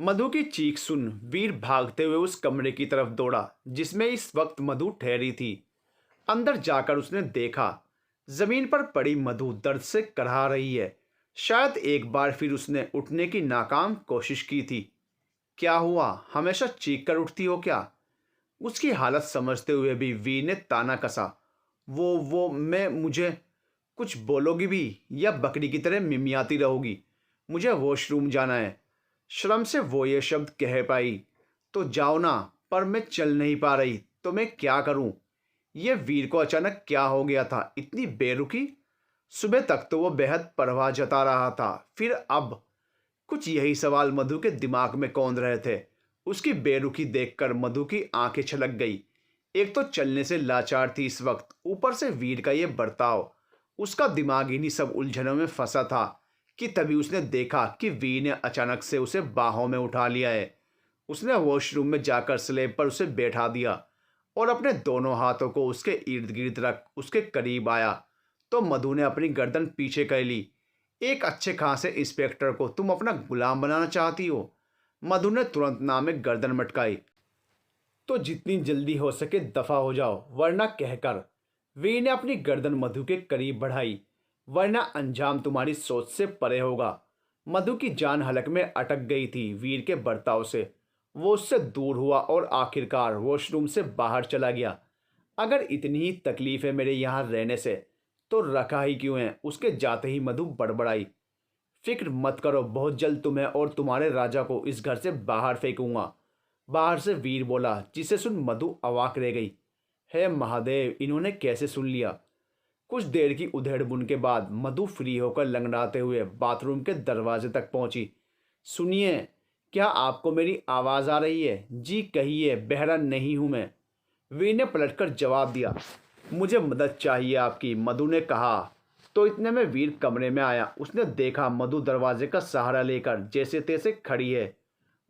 मधु की चीख सुन वीर भागते हुए उस कमरे की तरफ दौड़ा जिसमें इस वक्त मधु ठहरी थी। अंदर जाकर उसने देखा जमीन पर पड़ी मधु दर्द से कराह रही है। शायद एक बार फिर उसने उठने की नाकाम कोशिश की थी। क्या हुआ, हमेशा चीख कर उठती हो क्या? उसकी हालत समझते हुए भी वीर ने ताना कसा। वो मैं मुझे कुछ बोलोगी भी या बकरी की तरह मिमियाती रहोगी? मुझे वॉशरूम जाना है। श्रम से वो ये शब्द कह पाई। तो जाओ ना, पर मैं चल नहीं पा रही तो मैं क्या करूं? ये वीर को अचानक क्या हो गया था, इतनी बेरुखी? सुबह तक तो वो बेहद परवाह जता रहा था, फिर अब कुछ यही सवाल मधु के दिमाग में कौंध रहे थे। उसकी बेरुखी देखकर मधु की आंखें छलक गई। एक तो चलने से लाचार थी इस वक्त, ऊपर से वीर का ये बर्ताव। उसका दिमाग इन्हीं सब उलझनों में फंसा था कि तभी उसने देखा कि वीर ने अचानक से उसे बाहों में उठा लिया है। उसने वॉशरूम में जाकर स्लेब पर उसे बैठा दिया और अपने दोनों हाथों को उसके इर्द गिर्द रख उसके करीब आया तो मधु ने अपनी गर्दन पीछे कर ली। एक अच्छे खासे इंस्पेक्टर को तुम अपना गुलाम बनाना चाहती हो? मधु ने तुरंत ना में गर्दन मटकाई। तो जितनी जल्दी हो सके दफा हो जाओ, वरना कहकर वीर ने अपनी गर्दन मधु के करीब बढ़ाई। वरना अंजाम तुम्हारी सोच से परे होगा। मधु की जान हलक में अटक गई थी वीर के बर्ताव से। वो उससे दूर हुआ और आखिरकार वॉशरूम से बाहर चला गया। अगर इतनी ही तकलीफ है मेरे यहाँ रहने से तो रखा ही क्यों है? उसके जाते ही मधु बड़बड़ाई। फिक्र मत करो, बहुत जल्द तुम्हें और तुम्हारे राजा को इस घर से बाहर फेंकूंगा। बाहर से वीर बोला, जिसे सुन मधु अवाक रह गई। हे महादेव, इन्होंने कैसे सुन लिया? कुछ देर की उधेड़ बुन के बाद मधु फ्री होकर लंगड़ाते हुए बाथरूम के दरवाजे तक पहुंची। सुनिए, क्या आपको मेरी आवाज़ आ रही है? जी कहिए, बहरा नहीं हूं मैं। वीर ने पलटकर जवाब दिया। मुझे मदद चाहिए आपकी, मधु ने कहा। तो इतने में वीर कमरे में आया। उसने देखा मधु दरवाजे का सहारा लेकर जैसे तैसे खड़ी है।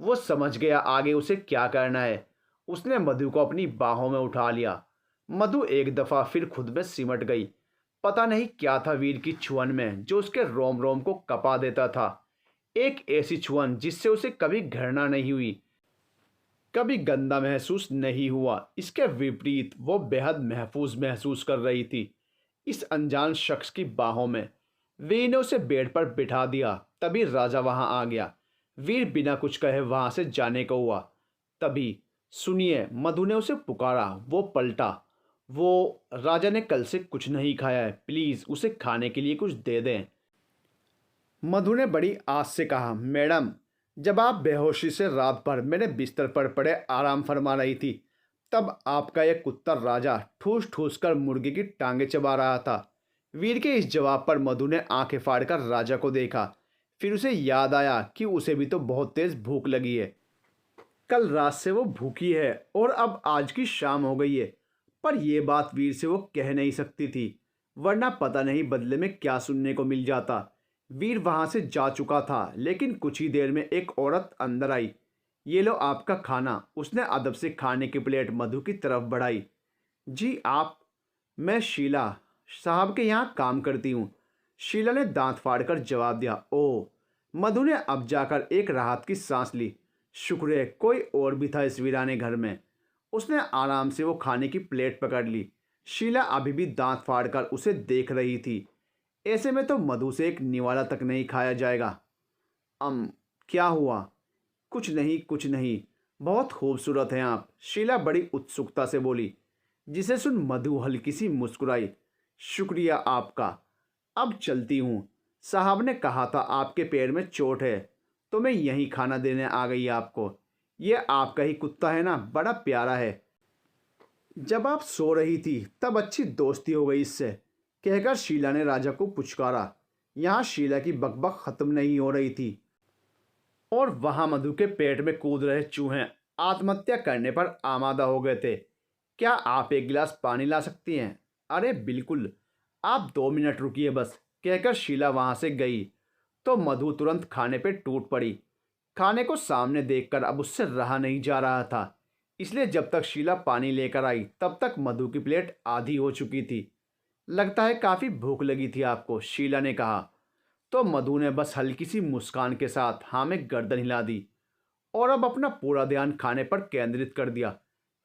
वो समझ गया आगे उसे क्या करना है। उसने मधु को अपनी बाहों में उठा लिया। मधु एक दफ़ा फिर खुद में सिमट गई। पता नहीं क्या था वीर की छुअन में जो उसके रोम रोम को कपा देता था। एक ऐसी छुअन जिससे उसे कभी घृणा नहीं हुई, कभी गंदा महसूस नहीं हुआ। इसके विपरीत वो बेहद महफूज महसूस कर रही थी इस अनजान शख्स की बाहों में। वीर ने उसे बेड पर बिठा दिया। तभी राजा वहां आ गया। वीर बिना कुछ कहे वहां से जाने को हुआ। तभी सुनिए, मधु ने उसे पुकारा। वो पलटा। वो राजा ने कल से कुछ नहीं खाया है, प्लीज़ उसे खाने के लिए कुछ दे दें। मधु ने बड़ी आस से कहा, मैडम, जब आप बेहोशी से रात भर मेरे बिस्तर पर पड़े आराम फरमा रही थी तब आपका यह कुत्ता राजा ठूस ठूस कर मुर्गे की टांगे चबा रहा था। वीर के इस जवाब पर मधु ने आंखें फाड़कर राजा को देखा। फिर उसे याद आया कि उसे भी तो बहुत तेज भूख लगी है। कल रात से वो भूखी है और अब आज की शाम हो गई है। पर यह बात वीर से वो कह नहीं सकती थी, वरना पता नहीं बदले में क्या सुनने को मिल जाता। वीर वहां से जा चुका था, लेकिन कुछ ही देर में एक औरत अंदर आई। ये लो आपका खाना। उसने अदब से खाने की प्लेट मधु की तरफ बढ़ाई। जी आप? मैं शीला साहब के यहाँ काम करती हूँ। शीला ने दांत फाड़कर जवाब दिया। ओह। मधु ने अब जाकर एक राहत की सांस ली। शुक्र है कोई और भी था इस वीराने घर में। उसने आराम से वो खाने की प्लेट पकड़ ली। शीला अभी भी दांत फाड़कर उसे देख रही थी। ऐसे में तो मधु से एक निवाला तक नहीं खाया जाएगा। क्या हुआ? कुछ नहीं कुछ नहीं। बहुत खूबसूरत हैं आप, शीला बड़ी उत्सुकता से बोली। जिसे सुन मधु हल्की सी मुस्कुराई। शुक्रिया आपका। अब चलती हूँ। साहब ने कहा था आपके पैर में चोट है तो मैं यहीं खाना देने आ गई आपको। ये आपका ही कुत्ता है ना, बड़ा प्यारा है। जब आप सो रही थी तब अच्छी दोस्ती हो गई इससे, कहकर शीला ने राजा को पुचकारा। यहाँ शीला की बकबक खत्म नहीं हो रही थी और वहां मधु के पेट में कूद रहे चूहे आत्महत्या करने पर आमादा हो गए थे। क्या आप एक गिलास पानी ला सकती हैं? अरे बिल्कुल, आप 2 मिनट रुकिए बस, कहकर शीला वहां से गई तो मधु तुरंत खाने पे टूट पड़ी। खाने को सामने देखकर अब उससे रहा नहीं जा रहा था, इसलिए जब तक शीला पानी लेकर आई तब तक मधु की प्लेट आधी हो चुकी थी। लगता है काफ़ी भूख लगी थी आपको, शीला ने कहा। तो मधु ने बस हल्की सी मुस्कान के साथ हाँ में गर्दन हिला दी। और अब अपना पूरा ध्यान खाने पर केंद्रित कर दिया।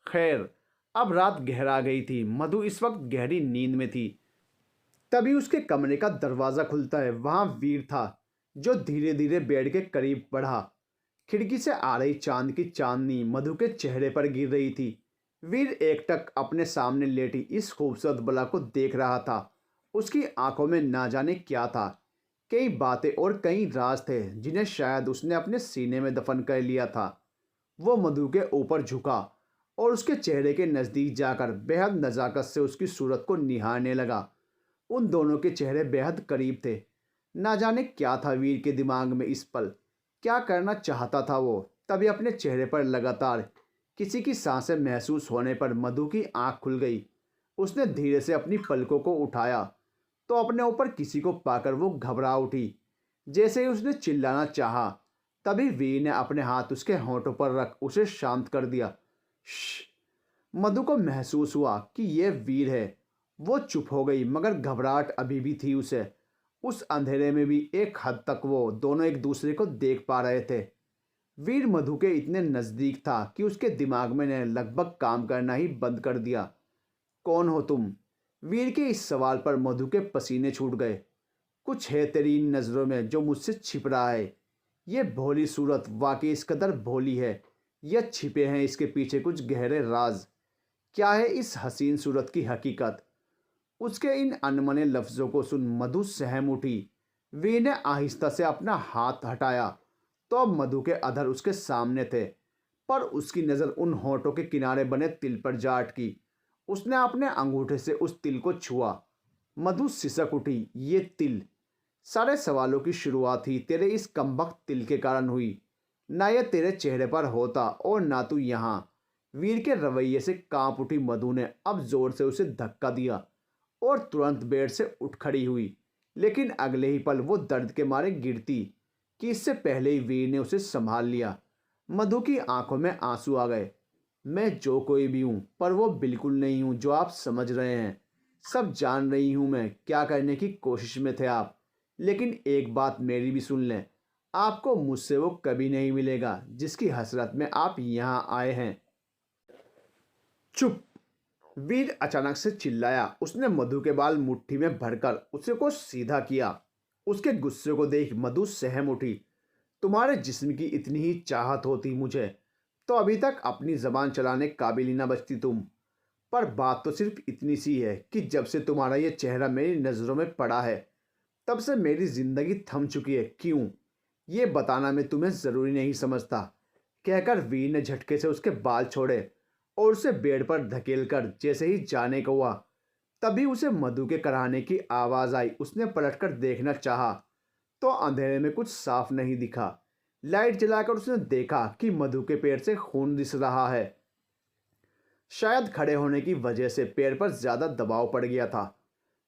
खैर, अब रात गहरा गई थी। मधु इस वक्त गहरी नींद में थी। तभी उसके कमरे का दरवाजा खुलता है। वहां वीर था, जो धीरे धीरे बेड के करीब बढ़ा। खिड़की से आ रही चांद की चांदनी मधु के चेहरे पर गिर रही थी। वीर एकटक अपने सामने लेटी इस खूबसूरत बला को देख रहा था। उसकी आंखों में ना जाने क्या था। कई बातें और कई राज थे जिन्हें शायद उसने अपने सीने में दफन कर लिया था। वो मधु के ऊपर झुका और उसके चेहरे के नज़दीक जाकर बेहद नज़ाकत से उसकी सूरत को निहारने लगा। उन दोनों के चेहरे बेहद करीब थे। ना जाने क्या था वीर के दिमाग में इस पल, क्या करना चाहता था वो। तभी अपने चेहरे पर लगातार किसी की सांसें महसूस होने पर मधु की आंख खुल गई। उसने धीरे से अपनी पलकों को उठाया तो अपने ऊपर किसी को पाकर वो घबरा उठी। जैसे ही उसने चिल्लाना चाहा, तभी वीर ने अपने हाथ उसके होंठों पर रख उसे शांत कर दिया। श्श। मधु को महसूस हुआ कि यह वीर है। वो चुप हो गई, मगर घबराहट अभी भी थी उसे। उस अंधेरे में भी एक हद तक वो दोनों एक दूसरे को देख पा रहे थे। वीर मधु के इतने नज़दीक था कि उसके दिमाग में ने लगभग काम करना ही बंद कर दिया। कौन हो तुम? वीर के इस सवाल पर मधु के पसीने छूट गए। कुछ है तेरी इन नज़रों में जो मुझसे छिप रहा है। ये भोली सूरत वाकई इस कदर भोली है या छिपे हैं इसके पीछे कुछ गहरे राज? क्या है इस हसीन सूरत की हकीकत? उसके इन अनमने लफ्ज़ों को सुन मधु सहम उठी। वीर ने आहिस्ता से अपना हाथ हटाया तो अब मधु के अधर उसके सामने थे, पर उसकी नज़र उन होंठों के किनारे बने तिल पर जा अटकी। उसने अपने अंगूठे से उस तिल को छुआ। मधु सिसक उठी। ये तिल? सारे सवालों की शुरुआत ही तेरे इस कमबख्त तिल के कारण हुई। ना ये तेरे चेहरे पर होता और ना तू यहाँ। वीर के रवैये से कांप उठी मधु ने अब जोर से उसे धक्का दिया और तुरंत बेड से उठ खड़ी हुई। लेकिन अगले ही पल वो दर्द के मारे गिरती कि इससे पहले ही वीर ने उसे संभाल लिया। मधु की आंखों में आंसू आ गए। मैं जो कोई भी हूँ, पर वो बिल्कुल नहीं हूँ जो आप समझ रहे हैं। सब जान रही हूँ मैं क्या करने की कोशिश में थे आप। लेकिन एक बात मेरी भी सुन लें, आपको मुझसे वो कभी नहीं मिलेगा जिसकी हसरत में आप यहाँ आए हैं। चुप! वीर अचानक से चिल्लाया। उसने मधु के बाल मुट्ठी में भरकर उसे को सीधा किया। उसके गुस्से को देख मधु सहम उठी। तुम्हारे जिस्म की इतनी ही चाहत होती मुझे तो अभी तक अपनी जबान चलाने काबिल ही ना बचती तुम। पर बात तो सिर्फ इतनी सी है कि जब से तुम्हारा ये चेहरा मेरी नज़रों में पड़ा है, तब से मेरी जिंदगी थम चुकी है। क्यों? ये बताना मैं तुम्हें ज़रूरी नहीं समझता, कहकर वीर ने झटके से उसके बाल छोड़े और उसे बेड पर धकेलकर जैसे ही जाने को हुआ, तभी उसे मधु के कराहने की आवाज़ आई। उसने पलटकर देखना चाहा तो अंधेरे में कुछ साफ नहीं दिखा। लाइट जलाकर उसने देखा कि मधु के पैर से खून दिस रहा है। शायद खड़े होने की वजह से पैर पर ज़्यादा दबाव पड़ गया था।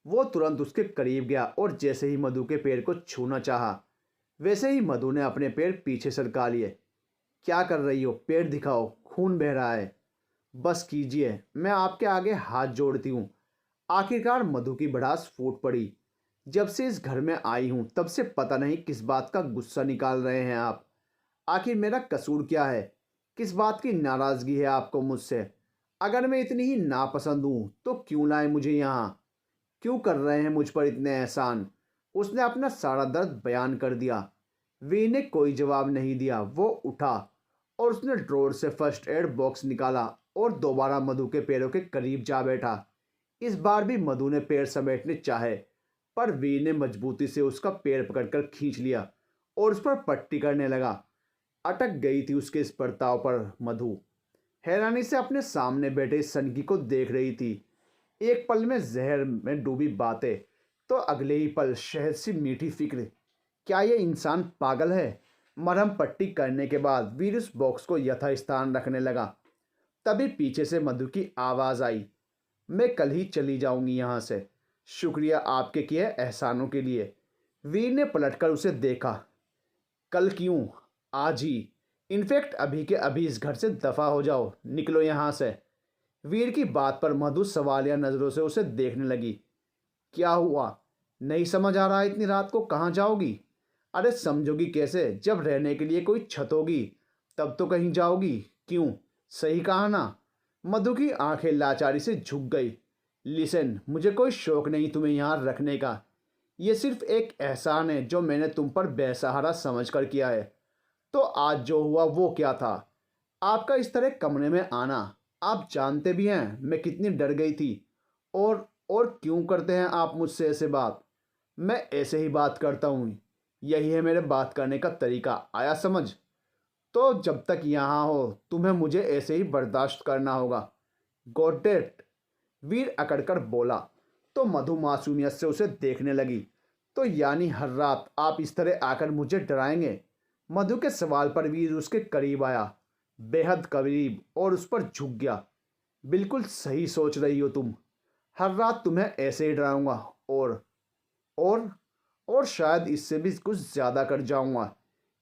वो तुरंत उसके करीब गया और जैसे ही मधु के पैर को छूना चाहा, वैसे ही मधु ने अपने पैर पीछे सरका लिए। क्या कर रही हो? पैर दिखाओ, खून बह रहा है। बस कीजिए, मैं आपके आगे हाथ जोड़ती हूँ। आखिरकार मधु की भड़ास फूट पड़ी। जब से इस घर में आई हूँ तब से पता नहीं किस बात का गुस्सा निकाल रहे हैं आप। आखिर मेरा कसूर क्या है? किस बात की नाराज़गी है आपको मुझसे? अगर मैं इतनी ही नापसंद हूँ तो क्यों लाए मुझे यहाँ? क्यों कर रहे हैं मुझ पर इतने एहसान? उसने अपना सारा दर्द बयान कर दिया। वी ने कोई जवाब नहीं दिया। वो उठा और उसने ड्रॉर से फर्स्ट एड बॉक्स निकाला और दोबारा मधु के पैरों के करीब जा बैठा। इस बार भी मधु ने पैर समेटने चाहे, पर वीर ने मजबूती से उसका पैर पकड़कर खींच लिया और उस पर पट्टी करने लगा। अटक गई थी उसके इस बर्ताव पर मधु। हैरानी से अपने सामने बैठे सनकी को देख रही थी। एक पल में जहर में डूबी बातें तो अगले ही पल शहद सी मीठी फिक्र। क्या ये इंसान पागल है? मरहम पट्टी करने के बाद वीर उस बॉक्स को यथास्थान रखने लगा। तभी पीछे से मधु की आवाज़ आई, मैं कल ही चली जाऊंगी यहाँ से। शुक्रिया आपके किए एहसानों के लिए। वीर ने पलटकर उसे देखा। कल क्यों? आज ही। इनफैक्ट अभी के अभी इस घर से दफ़ा हो जाओ, निकलो यहाँ से। वीर की बात पर मधु सवालिया नज़रों से उसे देखने लगी। क्या हुआ? नहीं समझ आ रहा? इतनी रात को कहाँ जाओगी? अरे समझोगी कैसे जब रहने के लिए कोई छत होगी तब तो कहीं जाओगी? क्यों? सही कहा ना? मधु की आंखें लाचारी से झुक गई। लिसन, मुझे कोई शौक नहीं तुम्हें यहाँ रखने का। ये सिर्फ एक एहसान है जो मैंने तुम पर बेसहारा समझ कर किया है। तो आज जो हुआ वो क्या था? आपका इस तरह कमरे में आना। आप जानते भी हैं मैं कितनी डर गई थी। और क्यों करते हैं आप मुझसे ऐसे बात? मैं ऐसे ही बात करता हूँ। यही है मेरे बात करने का तरीका, आया समझ? तो जब तक यहाँ हो तुम्हें मुझे ऐसे ही बर्दाश्त करना होगा। Got it? वीर अकड़कर बोला। तो मधु मासूमियत से उसे देखने लगी। तो यानी हर रात आप इस तरह आकर मुझे डराएंगे? मधु के सवाल पर वीर उसके करीब आया, बेहद करीब, और उस पर झुक गया। बिल्कुल सही सोच रही हो तुम। हर रात तुम्हें ऐसे ही डराऊंगा और और शायद इससे भी कुछ ज़्यादा कर जाऊंगा।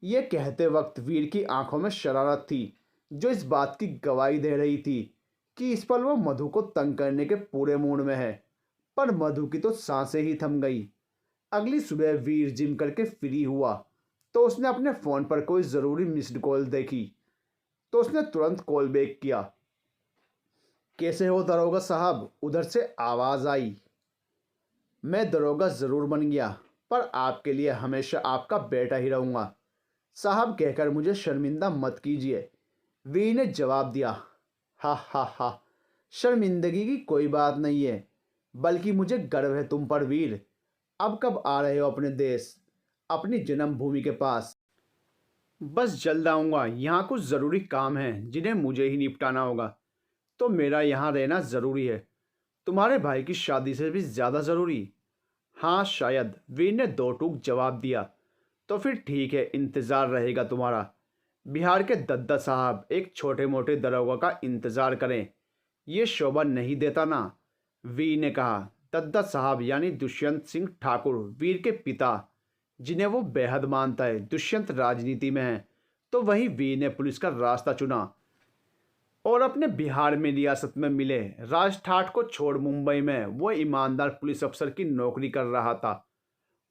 ये कहते वक्त वीर की आंखों में शरारत थी, जो इस बात की गवाही दे रही थी कि इस पल वो मधु को तंग करने के पूरे मूड में है। पर मधु की तो सांसें ही थम गई। अगली सुबह वीर जिम करके फ्री हुआ तो उसने अपने फ़ोन पर कोई ज़रूरी मिस्ड कॉल देखी। तो उसने तुरंत कॉल बैक किया। कैसे हो दरोगा साहब? उधर से आवाज़ आई। मैं दरोगा ज़रूर बन गया, पर आपके लिए हमेशा आपका बेटा ही रहूँगा। साहब कहकर मुझे शर्मिंदा मत कीजिए, वीर ने जवाब दिया। हा हा हा, शर्मिंदगी की कोई बात नहीं है, बल्कि मुझे गर्व है तुम पर वीर। अब कब आ रहे हो अपने देश, अपनी जन्मभूमि के पास? बस जल्द आऊँगा। यहाँ कुछ ज़रूरी काम हैं जिन्हें मुझे ही निपटाना होगा, तो मेरा यहाँ रहना ज़रूरी है। तुम्हारे भाई की शादी से भी ज़्यादा ज़रूरी? हाँ शायद, वीर ने दो टूक जवाब दिया। तो फिर ठीक है, इंतज़ार रहेगा तुम्हारा। बिहार के दद्दा साहब एक छोटे मोटे दरोगा का इंतज़ार करें, ये शोभा नहीं देता ना? वीर ने कहा। दद्दा साहब यानी दुष्यंत सिंह ठाकुर, वीर के पिता, जिन्हें वो बेहद मानता है। दुष्यंत राजनीति में है, तो वहीं वीर ने पुलिस का रास्ता चुना और अपने बिहार में रियासत में मिले राज ठाठ को छोड़ मुंबई में वो ईमानदार पुलिस अफसर की नौकरी कर रहा था।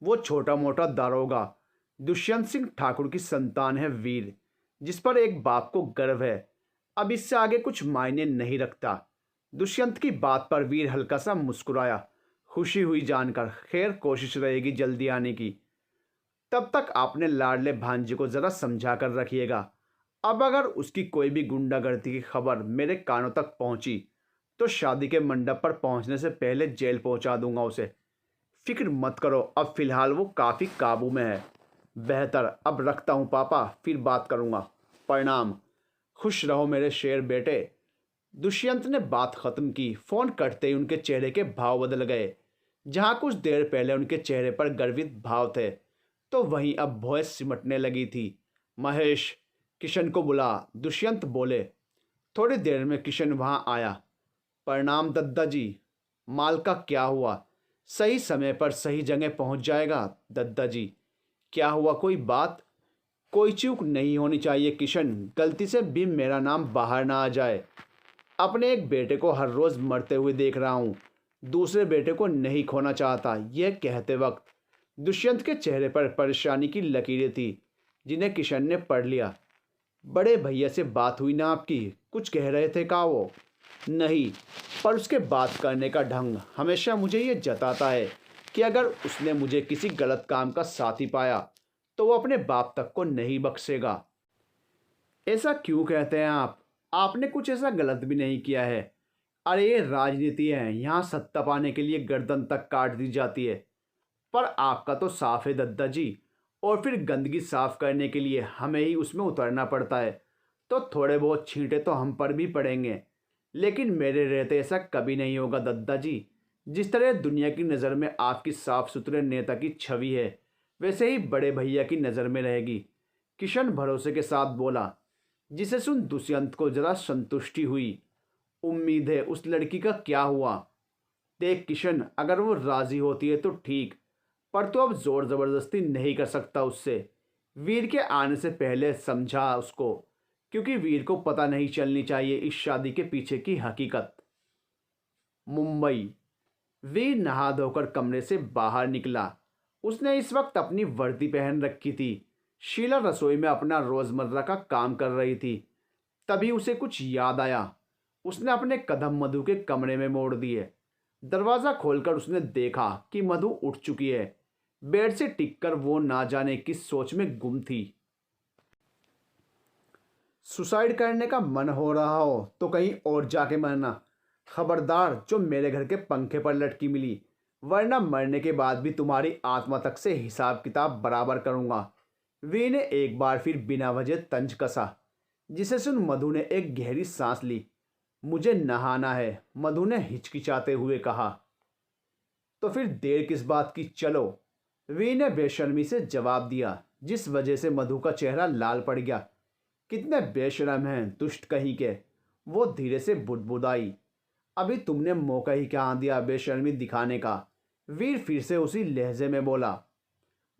वो छोटा मोटा दारोगा दुष्यंत सिंह ठाकुर की संतान है वीर, जिस पर एक बाप को गर्व है। अब इससे आगे कुछ मायने नहीं रखता। दुष्यंत की बात पर वीर हल्का सा मुस्कुराया। खुशी हुई जानकर। खैर, कोशिश रहेगी जल्दी आने की। तब तक आपने लाडले भांजे को ज़रा समझा कर रखिएगा। अब अगर उसकी कोई भी गुंडागर्दी की खबर मेरे कानों तक पहुंची तो शादी के मंडप पर पहुंचने से पहले जेल पहुंचा दूंगा उसे। फिक्र मत करो, अब फिलहाल वो काफ़ी काबू में है। बेहतर, अब रखता हूँ पापा, फिर बात करूँगा। प्रणाम। खुश रहो मेरे शेर बेटे। दुष्यंत ने बात खत्म की। फोन कटते ही उनके चेहरे के भाव बदल गए। जहाँ कुछ देर पहले उनके चेहरे पर गर्वित भाव थे, तो वहीं अब भौं सिमटने लगी थी। महेश, किशन को बुला, दुष्यंत बोले। थोड़ी देर में किशन वहाँ आया। प्रणाम दद्दा जी। माल का क्या हुआ? सही समय पर सही जगह पहुँच जाएगा दद्दा जी। क्या हुआ, कोई बात? कोई चूक नहीं होनी चाहिए किशन, गलती से भी मेरा नाम बाहर ना आ जाए। अपने एक बेटे को हर रोज़ मरते हुए देख रहा हूँ, दूसरे बेटे को नहीं खोना चाहता। यह कहते वक्त दुष्यंत के चेहरे पर परेशानी की लकीरें थी, जिन्हें किशन ने पढ़ लिया। बड़े भैया से बात हुई ना आपकी? कुछ कह रहे थे का वो? नहीं, पर उसके बात करने का ढंग हमेशा मुझे ये जताता है कि अगर उसने मुझे किसी गलत काम का साथी पाया तो वो अपने बाप तक को नहीं बख्शेगा। ऐसा क्यों कहते हैं आप? आपने कुछ ऐसा गलत भी नहीं किया है। अरे ये राजनीति है, यहाँ सत्ता पाने के लिए गर्दन तक काट दी जाती है। पर आपका तो साफ है दद्दा जी, और फिर गंदगी साफ करने के लिए हमें ही उसमें उतरना पड़ता है, तो थोड़े बहुत छींटे तो हम पर भी पड़ेंगे। लेकिन मेरे रहते ऐसा कभी नहीं होगा दद्दा जी। जिस तरह दुनिया की नज़र में आपकी साफ सुथरे नेता की छवि है, वैसे ही बड़े भैया की नज़र में रहेगी। किशन भरोसे के साथ बोला, जिसे सुन दुष्यंत को जरा संतुष्टि हुई। उम्मीद है उस लड़की का क्या हुआ? देख किशन, अगर वो राजी होती है तो ठीक, पर तो अब जोर ज़बरदस्ती नहीं कर सकता उससे। वीर के आने से पहले समझा उसको, क्योंकि वीर को पता नहीं चलनी चाहिए इस शादी के पीछे की हकीकत। मुंबई। वीर नहा धोकर कमरे से बाहर निकला। उसने इस वक्त अपनी वर्दी पहन रखी थी। शीला रसोई में अपना रोजमर्रा का काम कर रही थी। तभी उसे कुछ याद आया। उसने अपने कदम मधु के कमरे में मोड़ दिए। दरवाजा खोलकर उसने देखा कि मधु उठ चुकी है। बेड से टिककर वो ना जाने किस सोच में गुम थी। सुसाइड करने का मन हो रहा हो तो कहीं और जाके मरना। खबरदार, जो मेरे घर के पंखे पर लटकी मिली, वरना मरने के बाद भी तुम्हारी आत्मा तक से हिसाब किताब बराबर करूंगा। वी ने एक बार फिर बिना वजह तंज कसा, जिसे सुन मधु ने एक गहरी सांस ली। मुझे नहाना है, मधु ने हिचकिचाते हुए कहा। तो फिर देर किस बात की, चलो। वी ने बेशर्मी से जवाब दिया, जिस वजह से मधु का चेहरा लाल पड़ गया। कितने बेशरम हैं दुष्ट कहीं के, वो धीरे से बुदबुदाई। अभी तुमने मौका ही क्या दिया बेशर्मी दिखाने का। वीर फिर से उसी लहजे में बोला।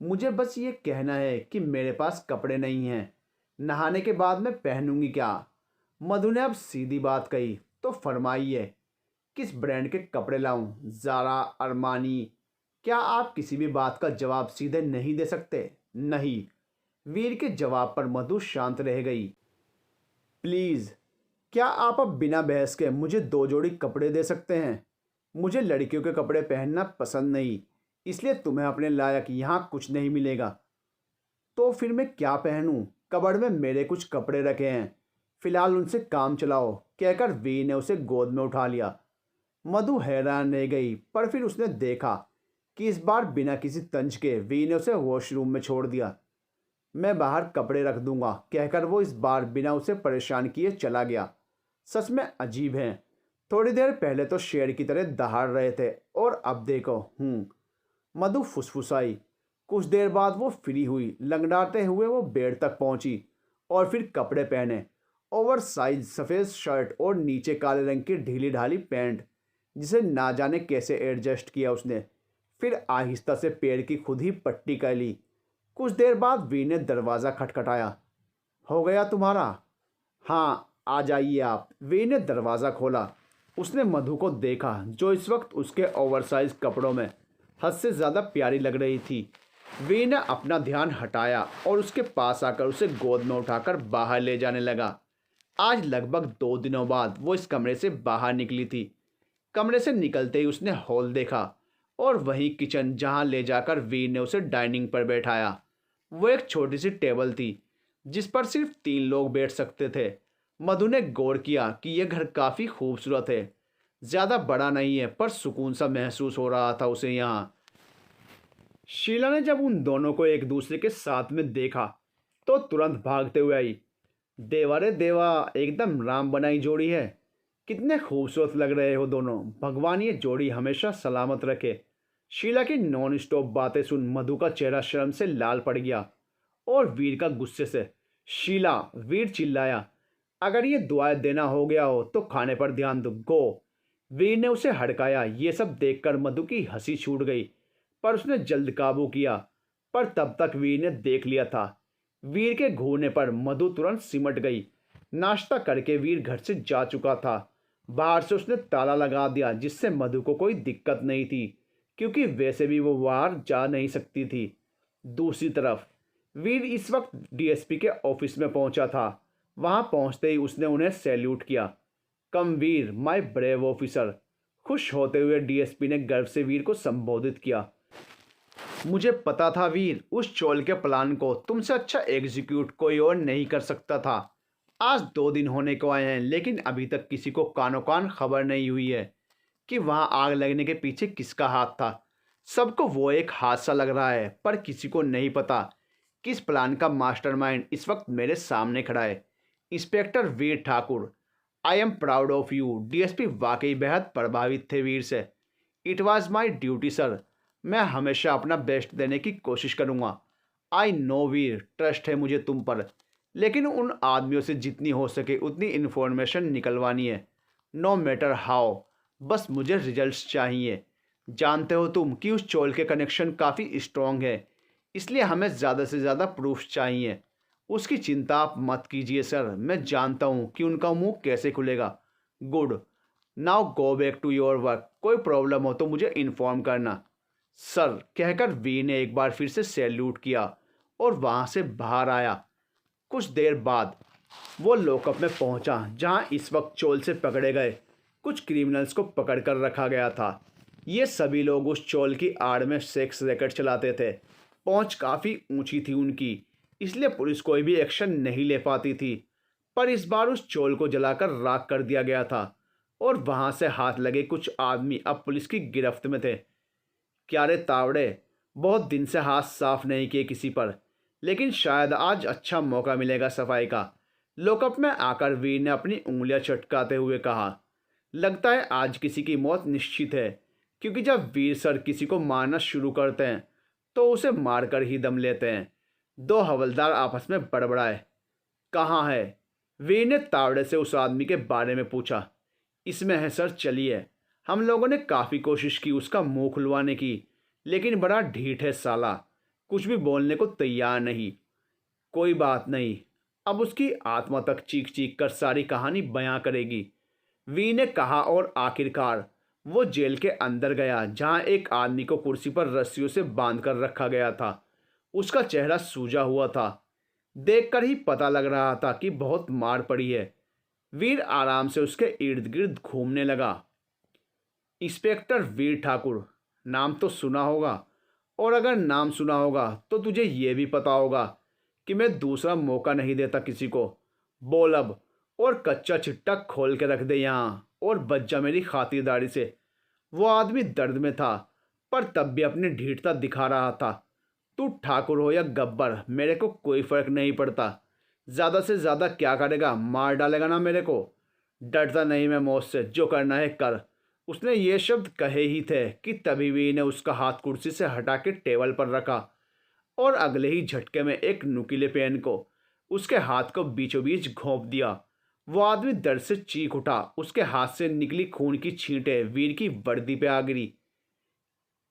मुझे बस ये कहना है कि मेरे पास कपड़े नहीं हैं, नहाने के बाद मैं पहनूंगी क्या। मधु ने अब सीधी बात कही। तो फरमाइए, किस ब्रांड के कपड़े लाऊं, ज़ारा, अरमानी? क्या आप किसी भी बात का जवाब सीधे नहीं दे सकते? नहीं। वीर के जवाब पर मधु शांत रह गई। प्लीज़, क्या आप अब बिना बहस के मुझे 2 जोड़ी कपड़े दे सकते हैं? मुझे लड़कियों के कपड़े पहनना पसंद नहीं, इसलिए तुम्हें अपने लायक यहाँ कुछ नहीं मिलेगा। तो फिर मैं क्या पहनूं? कबर्ड में मेरे कुछ कपड़े रखे हैं, फिलहाल उनसे काम चलाओ, कहकर वी ने उसे गोद में उठा लिया। मधु हैरान रह गई, पर फिर उसने देखा कि इस बार बिना किसी तंज के वी ने उसे वॉशरूम में छोड़ दिया। मैं बाहर कपड़े रख दूंगा, कहकर वो इस बार बिना उसे परेशान किए चला गया। सच में अजीब हैं, थोड़ी देर पहले तो शेर की तरह दहाड़ रहे थे और अब देखो। मधु फुसफुसाई। कुछ देर बाद वो फ्री हुई। लंगड़ाते हुए वो बेड तक पहुंची और फिर कपड़े पहने। ओवर साइज सफ़ेद शर्ट और नीचे काले रंग की ढीली ढाली पैंट, जिसे ना जाने कैसे एडजस्ट किया उसने। फिर आहिस्ता से पैर की खुद ही पट्टी कर ली। कुछ देर बाद वी ने दरवाज़ा खटखटाया। हो गया तुम्हारा? हाँ, आ जाइए आप। वी ने दरवाज़ा खोला। उसने मधु को देखा, जो इस वक्त उसके ओवरसाइज कपड़ों में हद से ज़्यादा प्यारी लग रही थी। वी ने अपना ध्यान हटाया और उसके पास आकर उसे गोद में उठाकर बाहर ले जाने लगा। आज लगभग 2 दिनों बाद वो इस कमरे से बाहर निकली थी। कमरे से निकलते ही उसने हॉल देखा और वहीं किचन, जहां ले जाकर वीर ने उसे डाइनिंग पर बैठाया। वो एक छोटी सी टेबल थी जिस पर सिर्फ 3 लोग बैठ सकते थे। मधु ने गौर किया कि यह घर काफ़ी खूबसूरत है। ज़्यादा बड़ा नहीं है, पर सुकून सा महसूस हो रहा था उसे यहाँ। शीला ने जब उन दोनों को एक दूसरे के साथ में देखा तो तुरंत भागते हुए आई। देवा रे देवा, एकदम राम बनाई जोड़ी है। कितने खूबसूरत लग रहे हो दोनों। भगवान ये जोड़ी हमेशा सलामत रखे। शीला की नॉन स्टॉप बातें सुन मधु का चेहरा शर्म से लाल पड़ गया और वीर का गुस्से से। शीला, वीर चिल्लाया, अगर ये दुआएं देना हो गया हो तो खाने पर ध्यान दो, गो। वीर ने उसे हड़काया। ये सब देखकर मधु की हंसी छूट गई, पर उसने जल्द काबू किया। पर तब तक वीर ने देख लिया था। वीर के घूरने पर मधु तुरंत सिमट गई। नाश्ता करके वीर घर से जा चुका था। बाहर से उसने ताला लगा दिया, जिससे मधु को कोई दिक्कत नहीं थी, क्योंकि वैसे भी वो बाहर जा नहीं सकती थी। दूसरी तरफ वीर इस वक्त डीएसपी के ऑफिस में पहुंचा था। वहां पहुंचते ही उसने उन्हें सैल्यूट किया। कम वीर, माय ब्रेव ऑफिसर। खुश होते हुए डीएसपी ने गर्व से वीर को संबोधित किया। मुझे पता था वीर, उस चोल के प्लान को तुमसे अच्छा एग्जीक्यूट कोई और नहीं कर सकता था। आज 2 दिन होने को आए हैं, लेकिन अभी तक किसी को कानो कान खबर नहीं हुई है कि वहां आग लगने के पीछे किसका हाथ था। सबको वो एक हादसा लग रहा है, पर किसी को नहीं पता किस प्लान का मास्टरमाइंड इस वक्त मेरे सामने खड़ा है। Inspector Veer Thakur, I am proud of you. DSP वाकई बेहद प्रभावित थे वीर से। It was my duty sir. मैं हमेशा अपना बेस्ट देने की कोशिश करूँगा। आई नो वीर, ट्रस्ट है मुझे तुम पर, लेकिन उन आदमियों से जितनी हो सके उतनी इन्फॉर्मेशन निकलवानी है, नो मैटर हाउ। बस मुझे रिजल्ट्स चाहिए। जानते हो तुम कि उस चोल के कनेक्शन काफ़ी स्ट्रॉन्ग है, इसलिए हमें ज़्यादा से ज़्यादा प्रूफ चाहिए। उसकी चिंता आप मत कीजिए सर, मैं जानता हूँ कि उनका मुंह कैसे खुलेगा। Good, now go back to your work. कोई प्रॉब्लम हो तो मुझे इन्फॉर्म करना। सर, कहकर वी ने एक बार फिर से सैल्यूट किया और वहां से बाहर आया। कुछ देर बाद वो लॉकअप में पहुंचा, जहां इस वक्त चोल से पकड़े गए कुछ क्रिमिनल्स को पकड़ कर रखा गया था। ये सभी लोग उस चोल की आड़ में सेक्स रैकेट चलाते थे। पहुंच काफ़ी ऊंची थी उनकी, इसलिए पुलिस कोई भी एक्शन नहीं ले पाती थी। पर इस बार उस चोल को जलाकर राख कर दिया गया था और वहां से हाथ लगे कुछ आदमी अब पुलिस की गिरफ्त में थे। क्या रे तावड़े, बहुत दिन से हाथ साफ नहीं किए किसी पर, लेकिन शायद आज अच्छा मौका मिलेगा सफाई का। लॉकअप में आकर वीर ने अपनी उंगलियां चटकाते हुए कहा। लगता है आज किसी की मौत निश्चित है, क्योंकि जब वीर सर किसी को मारना शुरू करते हैं तो उसे मारकर ही दम लेते हैं। दो हवलदार आपस में बड़बड़ाए। कहाँ है? वीर ने तावड़े से उस आदमी के बारे में पूछा। इसमें है सर, चलिए। हम लोगों ने काफ़ी कोशिश की उसका मुंह खुलवाने की, लेकिन बड़ा ढीठ है साला, कुछ भी बोलने को तैयार नहीं। कोई बात नहीं, अब उसकी आत्मा तक चीख चीख कर सारी कहानी बयां करेगी, वी ने कहा। और आखिरकार वो जेल के अंदर गया, जहां एक आदमी को कुर्सी पर रस्सियों से बांध कर रखा गया था। उसका चेहरा सूजा हुआ था। देखकर ही पता लग रहा था कि बहुत मार पड़ी है। वीर आराम से उसके इर्द गिर्द घूमने लगा। इंस्पेक्टर वीर ठाकुर, नाम तो सुना होगा, और अगर नाम सुना होगा तो तुझे ये भी पता होगा कि मैं दूसरा मौका नहीं देता किसी को। बोल अब, और कच्चा चिट्टा खोल के रख दे यहाँ, और बच जा मेरी खातिरदारी से। वो आदमी दर्द में था, पर तब भी अपनी ढीठता दिखा रहा था। तू ठाकुर हो या गब्बर, मेरे को कोई फर्क नहीं पड़ता। ज़्यादा से ज़्यादा क्या करेगा, मार डालेगा ना मेरे को। डरता नहीं मैं मौत से, जो करना है कर। उसने ये शब्द कहे ही थे कि तभी भी ने उसका हाथ कुर्सी से हटा के टेबल पर रखा और अगले ही झटके में एक नुकीले पेन को उसके हाथ को बीचों बीच घोंप दिया। वो आदमी दर्द से चीख उठा। उसके हाथ से निकली खून की छींटें वीर की वर्दी पे आ गिरी।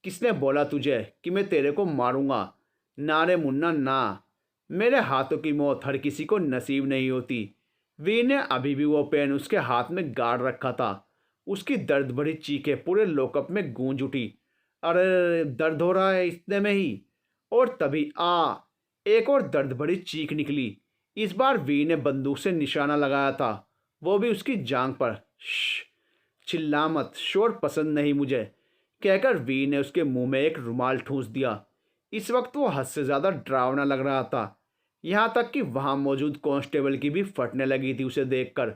किसने बोला तुझे कि मैं तेरे को मारूंगा? ना रे मुन्ना ना, मेरे हाथों की मौत हर किसी को नसीब नहीं होती। वीर ने अभी भी वो पेन उसके हाथ में गाड़ रखा था। उसकी दर्द भरी चीखें पूरे लॉकअप में गूंज उठी। अरे दर्द हो रहा है इतने में ही, और तभी एक और दर्द भरी चीख निकली। इस बार वीर ने बंदूक से निशाना लगाया था, वो भी उसकी जांग पर। श्श, चिल्ला मत, शोर पसंद नहीं मुझे, कहकर वीर ने उसके मुंह में एक रुमाल ठूंस दिया। इस वक्त वो हद से ज़्यादा डरावना लग रहा था, यहाँ तक कि वहाँ मौजूद कांस्टेबल की भी फटने लगी थी उसे देखकर।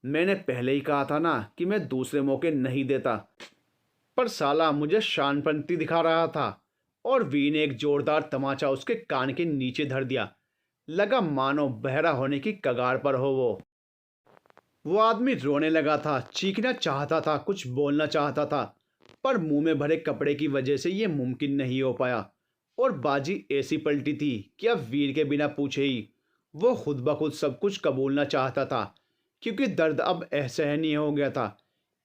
मैंने पहले ही कहा था ना कि मैं दूसरे मौके नहीं देता, पर साला मुझे शानपंती दिखा रहा था। और वी ने एक जोरदार तमाचा उसके कान के नीचे धर दिया। लगा मानो बहरा होने की कगार पर हो वो आदमी रोने लगा था, चीखना चाहता था, कुछ बोलना चाहता था, पर मुंह में भरे कपड़े की वजह से यह मुमकिन नहीं हो पाया। और बाजी ऐसी पलटी थी कि अब वीर के बिना पूछे ही वो खुद ब खुद सब कुछ कबूलना चाहता था, क्योंकि दर्द अब असहनीय हो गया था।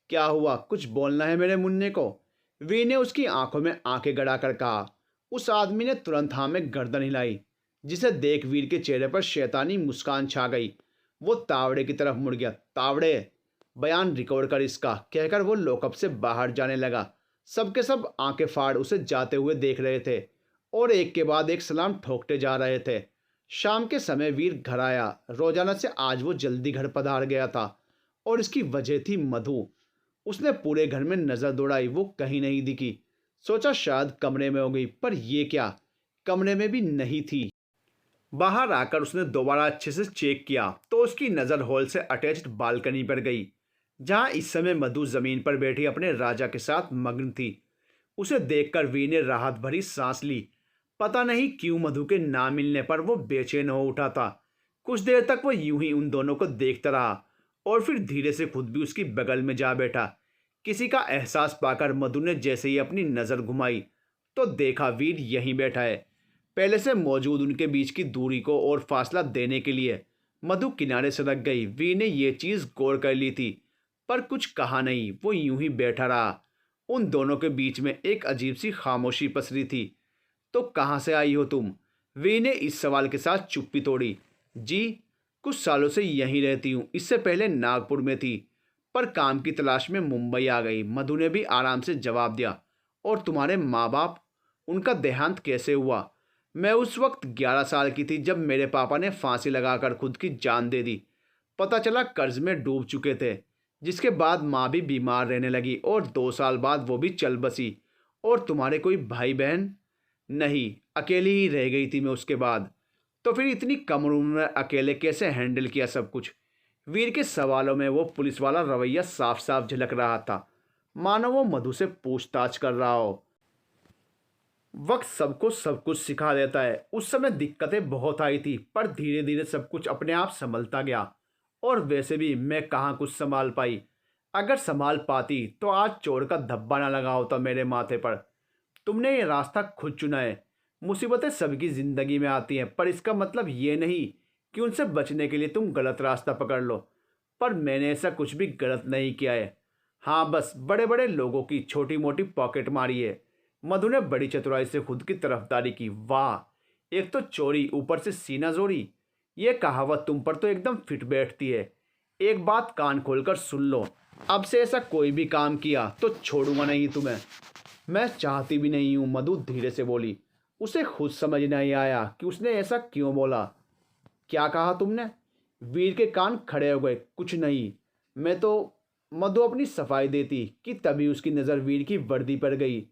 क्या हुआ, कुछ बोलना है मेरे मुन्ने को? वीर ने उसकी आंखों में आंखें गड़ाकर कहा। उस आदमी ने तुरंत हाँ में गर्दन हिलाई, जिसे देख वीर के चेहरे पर शैतानी मुस्कान छा गई। वो तावड़े की तरफ मुड़ गया। तावड़े, बयान रिकॉर्ड कर इसका, कहकर वो लॉकअप से बाहर जाने लगा। सबके सब आंखें फाड़ उसे जाते हुए देख रहे थे और एक के बाद एक सलाम ठोकते जा रहे थे। शाम के समय वीर घर आया। रोजाना से आज वो जल्दी घर पधार गया था और इसकी वजह थी मधु। उसने पूरे घर में नजर दौड़ाई, वो कहीं नहीं दिखी। सोचा शायद कमरे में हो गई, पर ये क्या, कमरे में भी नहीं थी। बाहर आकर उसने दोबारा अच्छे से चेक किया तो उसकी नज़र हॉल से अटैच्ड बालकनी पर गई, जहां इस समय मधु जमीन पर बैठी अपने राजा के साथ मग्न थी। उसे देखकर वी ने राहत भरी सांस ली। पता नहीं क्यों मधु के ना मिलने पर वो बेचैन हो उठा था। कुछ देर तक वो यूं ही उन दोनों को देखता रहा और फिर धीरे से खुद भी उसकी बगल में जा बैठा। किसी का एहसास पाकर मधु ने जैसे ही अपनी नज़र घुमाई तो देखा वीर यहीं बैठा है। पहले से मौजूद उनके बीच की दूरी को और फासला देने के लिए मधु किनारे से रख गई। वीर ने यह चीज़ गौर कर ली थी, पर कुछ कहा नहीं। वो यूं ही बैठा रहा। उन दोनों के बीच में एक अजीब सी खामोशी पसरी थी। तो कहाँ से आई हो तुम? वी ने इस सवाल के साथ चुप्पी तोड़ी। जी, कुछ सालों से यहीं रहती हूँ, इससे पहले नागपुर में थी, पर काम की तलाश में मुंबई आ गई। मधु ने भी आराम से जवाब दिया। और तुम्हारे माँ बाप, उनका देहांत कैसे हुआ? मैं उस वक्त 11 साल की थी जब मेरे पापा ने फांसी लगाकर खुद की जान दे दी। पता चला कर्ज में डूब चुके थे। जिसके बाद माँ भी बीमार रहने लगी और 2 साल बाद वो भी चल बसी। और तुम्हारे कोई भाई बहन? नहीं, अकेली ही रह गई थी मैं उसके बाद। तो फिर इतनी कम उम्र में अकेले कैसे हैंडल किया सब कुछ? वीर के सवालों में वो पुलिस वाला रवैया साफ साफ झलक रहा था, मानो वो मधु से पूछताछ कर रहा हो। वक्त सबको सब कुछ सिखा देता है। उस समय दिक्कतें बहुत आई थी, पर धीरे धीरे सब कुछ अपने आप संभलता गया। और वैसे भी मैं कहाँ कुछ संभाल पाई। अगर संभाल पाती तो आज चोर का धब्बा ना लगा होता मेरे माथे पर। तुमने ये रास्ता खुद चुना है। मुसीबतें सबकी ज़िंदगी में आती हैं, पर इसका मतलब ये नहीं कि उनसे बचने के लिए तुम गलत रास्ता पकड़ लो। पर मैंने ऐसा कुछ भी गलत नहीं किया है। हाँ, बस बड़े बड़े लोगों की छोटी मोटी पॉकेट मारी है। मधु ने बड़ी चतुराई से खुद की तरफदारी की। वाह, एक तो चोरी, ऊपर से सीना जोरी। ये कहावत तुम पर तो एकदम फिट बैठती है। एक बात कान खोलकर सुन लो, अब से ऐसा कोई भी काम किया तो छोड़ूंगा नहीं तुम्हें। मैं चाहती भी नहीं हूँ, मधु धीरे से बोली। उसे खुद समझ नहीं आया कि उसने ऐसा क्यों बोला। क्या कहा तुमने? वीर के कान खड़े हो गए। कुछ नहीं, मैं तो। मधु अपनी सफाई देती कि तभी उसकी नज़र वीर की वर्दी पर गई,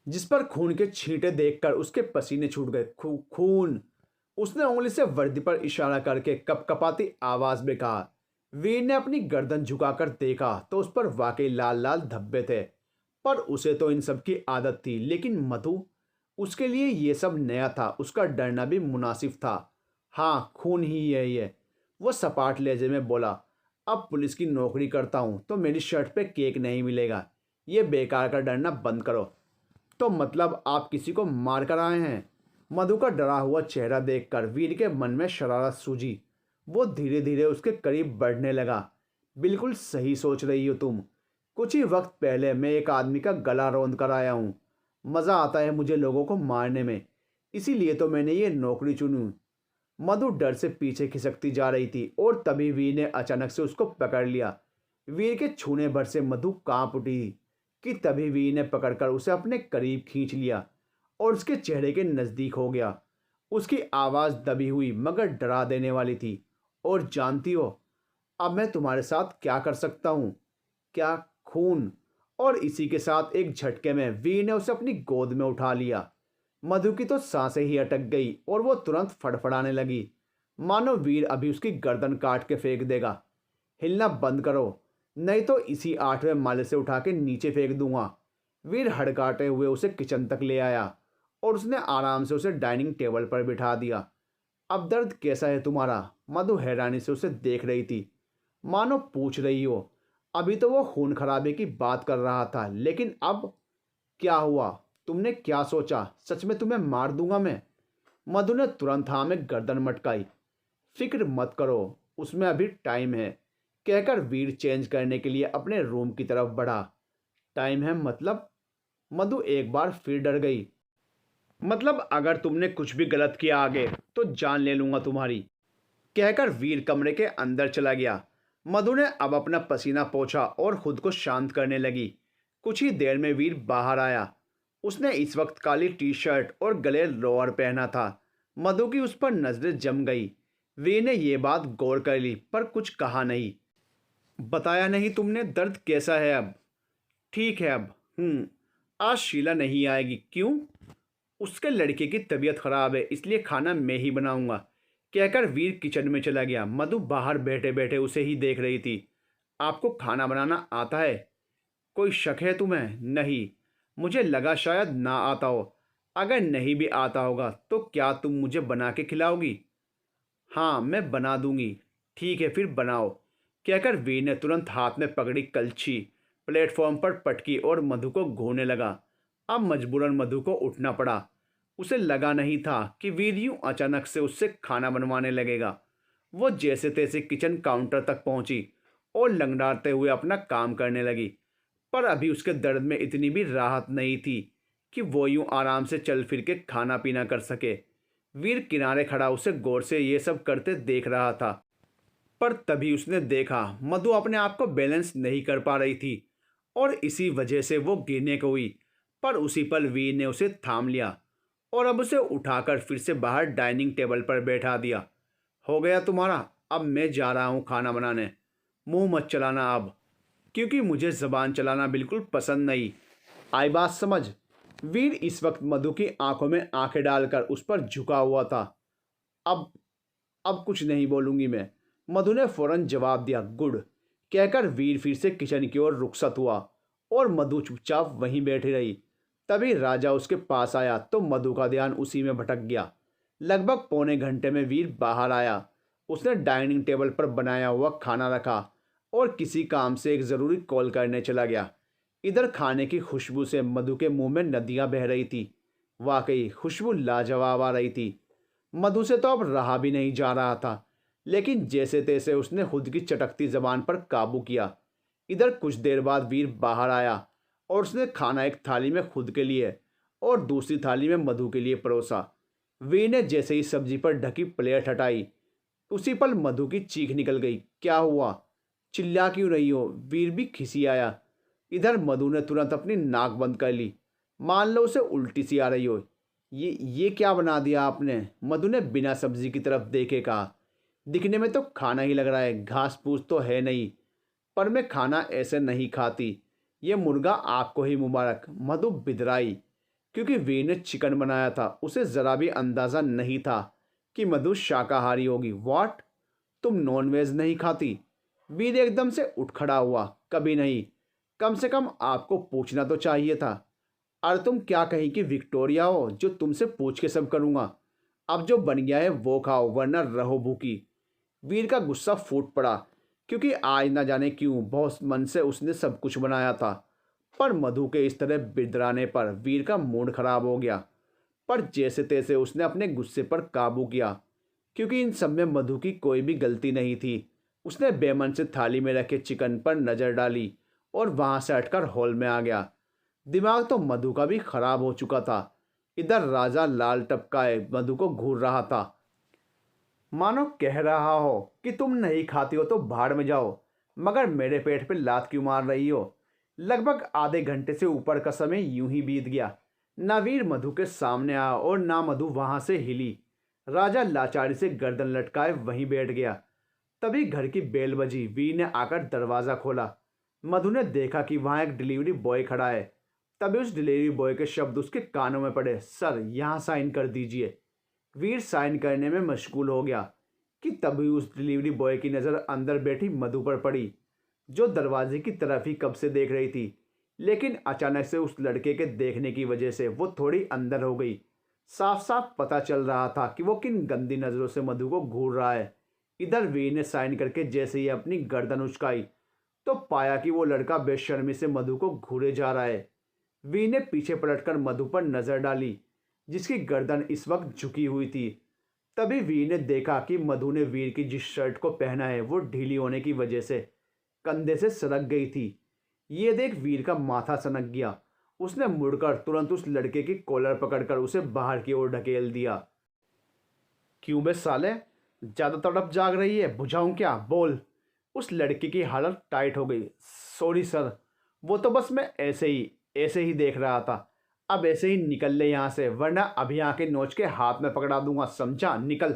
जिस पर खून के छींटे देखकर उसके पसीने छूट गए। खून। उसने उंगली से वर्दी पर इशारा करके कपकपाती आवाज में कहा। वीर ने अपनी गर्दन झुकाकर देखा तो उस पर वाकई लाल लाल धब्बे थे। पर उसे तो इन सब की आदत थी, लेकिन मधु, उसके लिए ये सब नया था। उसका डरना भी मुनासिब था। हाँ, खून ही है ये। वो सपाट लहजे में बोला। अब पुलिस की नौकरी करता हूँ तो मेरी शर्ट पे केक नहीं मिलेगा। ये बेकार का डरना बंद करो। तो मतलब आप किसी को मार कर आए हैं? मधु का डरा हुआ चेहरा देखकर वीर के मन में शरारत सूझी। वो धीरे धीरे उसके करीब बढ़ने लगा। बिल्कुल सही सोच रही हो तुम। कुछ ही वक्त पहले मैं एक आदमी का गला रौंद कर आया हूँ। मज़ा आता है मुझे लोगों को मारने में, इसीलिए तो मैंने ये नौकरी चुनी। मधु डर से पीछे खिसकती जा रही थी और तभी वीर ने अचानक से उसको पकड़ लिया। वीर के छूने भर से मधु कांप उठी कि तभी वीर ने पकड़कर उसे अपने करीब खींच लिया और उसके चेहरे के नज़दीक हो गया। उसकी आवाज़ दबी हुई मगर डरा देने वाली थी। और जानती हो अब मैं तुम्हारे साथ क्या कर सकता हूँ? क्या? खून। और इसी के साथ एक झटके में वीर ने उसे अपनी गोद में उठा लिया। मधु की तो सांसें ही अटक गई और वो तुरंत फड़फड़ाने लगी, मानो वीर अभी उसकी गर्दन काट के फेंक देगा। हिलना बंद करो, नहीं तो इसी 8वें माले से उठा के नीचे फेंक दूंगा। वीर हड़काते हुए उसे किचन तक ले आया और उसने आराम से उसे डाइनिंग टेबल पर बिठा दिया। अब दर्द कैसा है तुम्हारा? मधु हैरानी से उसे देख रही थी, मानो पूछ रही हो। अभी तो वो खून खराबे की बात कर रहा था, लेकिन अब क्या हुआ? तुमने क्या सोचा? सच में तुम्हें मार दूंगा मैं? मधु ने तुरंत हाँ में गर्दन मटकाई। फिक्र मत करो, उसमें अभी टाइम है, कहकर वीर चेंज करने के लिए अपने रूम की तरफ बढ़ा। टाइम है मतलब? मधु एक बार फिर डर गई। मतलब अगर तुमने कुछ भी गलत किया आगे तो जान ले लूंगा तुम्हारी, कहकर वीर कमरे के अंदर चला गया। मधु ने अब अपना पसीना पोंछा और खुद को शांत करने लगी। कुछ ही देर में वीर बाहर आया। उसने इस वक्त काली टी शर्ट और गले लोअर पहना था। मधु की उस पर नजरें जम गई। वीर ने यह बात गौर कर ली पर कुछ कहा नहीं। बताया नहीं तुमने दर्द कैसा है अब? ठीक है अब। आज शीला नहीं आएगी। क्यों? उसके लड़के की तबीयत खराब है, इसलिए खाना मैं ही बनाऊंगा, कहकर वीर किचन में चला गया। मधु बाहर बैठे बैठे उसे ही देख रही थी। आपको खाना बनाना आता है? कोई शक है तुम्हें? नहीं, मुझे लगा शायद ना आता हो। अगर नहीं भी आता होगा तो क्या तुम मुझे बना के खिलाओगी? हाँ, मैं बना दूंगी। ठीक है फिर बनाओ, कहकर वीर ने तुरंत हाथ में पकड़ी कलछी प्लेटफॉर्म पर पटकी और मधु को घूरने लगा। अब मजबूरन मधु को उठना पड़ा। उसे लगा नहीं था कि वीर यूं अचानक से उससे खाना बनवाने लगेगा। वो जैसे तैसे किचन काउंटर तक पहुंची और लंगड़ाते हुए अपना काम करने लगी। पर अभी उसके दर्द में इतनी भी राहत नहीं थी कि वो यूं आराम से चल फिर के खाना पीना कर सके। वीर किनारे खड़ा उसे गौर से ये सब करते देख रहा था। पर तभी उसने देखा मधु अपने आप को बैलेंस नहीं कर पा रही थी और इसी वजह से वो गिरने को हुई। पर उसी पल वीर ने उसे थाम लिया और अब उसे उठाकर फिर से बाहर डाइनिंग टेबल पर बैठा दिया। हो गया तुम्हारा, अब मैं जा रहा हूँ खाना बनाने। मुंह मत चलाना अब, क्योंकि मुझे जबान चलाना बिल्कुल पसंद नहीं। आई बात समझ। वीर इस वक्त मधु की आंखों में आंखें डालकर उस पर झुका हुआ था। अब अब कुछ नहीं बोलूंगी मैं, मधु ने फौरन जवाब दिया। गुड कहकर वीर फिर से किचन की ओर रुखसत हुआ और मधु चुपचाप वहीं बैठी रही। तभी राजा उसके पास आया तो मधु का ध्यान उसी में भटक गया। लगभग पौने घंटे में वीर बाहर आया। उसने डाइनिंग टेबल पर बनाया हुआ खाना रखा और किसी काम से एक ज़रूरी कॉल करने चला गया। इधर खाने की खुशबू से मधु के मुंह में नदियां बह रही थी। वाकई खुशबू लाजवाब आ रही थी। मधु से तो अब रहा भी नहीं जा रहा था, लेकिन जैसे तैसे उसने खुद की चटकती जबान पर काबू किया। इधर कुछ देर बाद वीर बाहर आया और उसने खाना एक थाली में खुद के लिए और दूसरी थाली में मधु के लिए परोसा। वीर ने जैसे ही सब्जी पर ढकी प्लेट हटाई, उसी पल मधु की चीख निकल गई। क्या हुआ, चिल्ला क्यों रही हो? वीर भी खिसी आया। इधर मधु ने तुरंत अपनी नाक बंद कर ली। मान लो उसे उल्टी सी आ रही हो। ये क्या बना दिया आपने? मधु ने बिना सब्जी की तरफ देखे कहा। दिखने में तो खाना ही लग रहा है, घास फूस तो है नहीं, पर मैं खाना ऐसे नहीं खाती। ये मुर्गा आपको ही मुबारक। मधु बिदराई, क्योंकि वीर ने चिकन बनाया था। उसे ज़रा भी अंदाज़ा नहीं था कि मधु शाकाहारी होगी। व्हाट, तुम नॉनवेज नहीं खाती? वीर एकदम से उठ खड़ा हुआ। कभी नहीं, कम से कम आपको पूछना तो चाहिए था। अरे तुम क्या कहीं कि विक्टोरिया हो जो तुमसे पूछ के सब करूँगा? अब जो बन गया है वो खाओ, वरना रहो भूखी। वीर का गुस्सा फूट पड़ा, क्योंकि आज ना जाने क्यों बहुत मन से उसने सब कुछ बनाया था। पर मधु के इस तरह बिदराने पर वीर का मूड खराब हो गया। पर जैसे तैसे उसने अपने गुस्से पर काबू किया, क्योंकि इन सब में मधु की कोई भी गलती नहीं थी। उसने बेमन से थाली में रखे चिकन पर नज़र डाली और वहां से हटकर हॉल में आ गया। दिमाग तो मधु का भी खराब हो चुका था। इधर राजा लाल टपकाए मधु को घूर रहा था, मानो कह रहा हो कि तुम नहीं खाती हो तो भाड़ में जाओ, मगर मेरे पेट पे लात क्यों मार रही हो? लगभग आधे घंटे से ऊपर का समय यूं ही बीत गया। ना वीर मधु के सामने आया और ना मधु वहां से हिली। राजा लाचारी से गर्दन लटकाए वहीं बैठ गया। तभी घर की बेल बजी। वीर ने आकर दरवाज़ा खोला। मधु ने देखा कि वहां एक डिलीवरी बॉय खड़ा है। तभी उस डिलीवरी बॉय के शब्द उसके कानों में पड़े। सर, यहाँ साइन कर दीजिए। वीर साइन करने में मशगूल हो गया कि तभी उस डिलीवरी बॉय की नज़र अंदर बैठी मधु पर पड़ी, जो दरवाजे की तरफ ही कब से देख रही थी। लेकिन अचानक से उस लड़के के देखने की वजह से वो थोड़ी अंदर हो गई। साफ साफ पता चल रहा था कि वो किन गंदी नज़रों से मधु को घूर रहा है। इधर वीर ने साइन करके जैसे ही अपनी गर्दन उचकाई तो पाया कि वो लड़का बेशर्मी से मधु को घूरे जा रहा है। वीर ने पीछे पलटकर मधु पर नज़र डाली, जिसकी गर्दन इस वक्त झुकी हुई थी। तभी वीर ने देखा कि मधु ने वीर की जिस शर्ट को पहना है वो ढीली होने की वजह से कंधे से सरक गई थी। ये देख वीर का माथा सनक गया। उसने मुड़कर तुरंत उस लड़के की कॉलर पकड़कर उसे बाहर की ओर ढकेल दिया। क्यों बे साले, ज़्यादा तड़प जाग रही है? बुझाऊं क्या? बोल। उस लड़के की हालत टाइट हो गई। सॉरी सर, वो तो बस मैं ऐसे ही देख रहा था। अब ऐसे ही निकल ले यहाँ से, वरना अभी आके नोच के हाथ में पकड़ा दूंगा, समझा? निकल।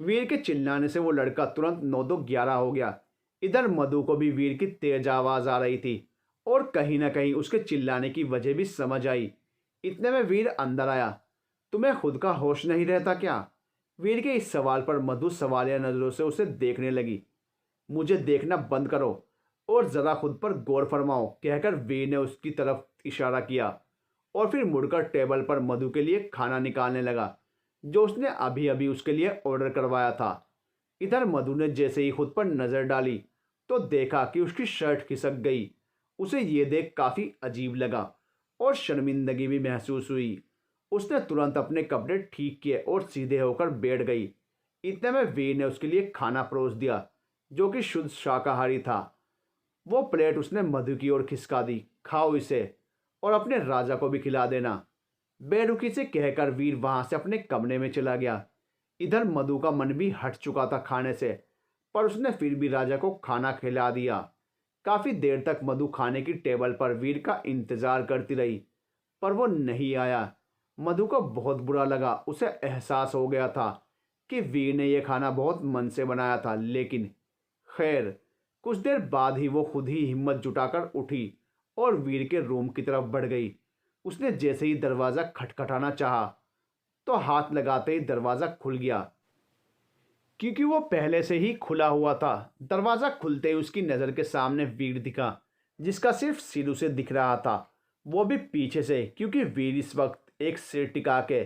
वीर के चिल्लाने से वो लड़का तुरंत 9-2-11 हो गया। इधर मधु को भी वीर की तेज आवाज़ आ रही थी और कहीं ना कहीं उसके चिल्लाने की वजह भी समझ आई। इतने में वीर अंदर आया। तुम्हें खुद का होश नहीं रहता क्या? वीर के इस सवाल पर मधु सवालिया नज़रों से उसे देखने लगी। मुझे देखना बंद करो और ज़रा खुद पर गौर फरमाओ, कहकर वीर ने उसकी तरफ इशारा किया और फिर मुड़कर टेबल पर मधु के लिए खाना निकालने लगा, जो उसने अभी अभी उसके लिए ऑर्डर करवाया था। इधर मधु ने जैसे ही खुद पर नज़र डाली तो देखा कि उसकी शर्ट खिसक गई। उसे ये देख काफ़ी अजीब लगा और शर्मिंदगी भी महसूस हुई। उसने तुरंत अपने कपड़े ठीक किए और सीधे होकर बैठ गई। इतने में वीर ने उसके लिए खाना परोस दिया, जो कि शुद्ध शाकाहारी था। वो प्लेट उसने मधु की ओर खिसका दी। खाओ इसे और अपने राजा को भी खिला देना। बेरुखी से कहकर वीर वहां से अपने कमरे में चला गया। इधर मधु का मन भी हट चुका था खाने से, पर उसने फिर भी राजा को खाना खिला दिया। काफी देर तक मधु खाने की टेबल पर वीर का इंतजार करती रही, पर वो नहीं आया। मधु को बहुत बुरा लगा। उसे एहसास हो गया था कि वीर ने यह खाना बहुत मन से बनाया था, लेकिन खैर कुछ देर बाद ही वो खुद ही हिम्मत जुटाकर उठी और वीर के रूम की तरफ बढ़ गई। उसने जैसे ही दरवाज़ा खटखटाना चाहा तो हाथ लगाते ही दरवाज़ा खुल गया, क्योंकि वो पहले से ही खुला हुआ था। दरवाज़ा खुलते ही उसकी नज़र के सामने वीर दिखा, जिसका सिर्फ सिर उसे दिख रहा था, वो भी पीछे से, क्योंकि वीर इस वक्त एक सिर टिका के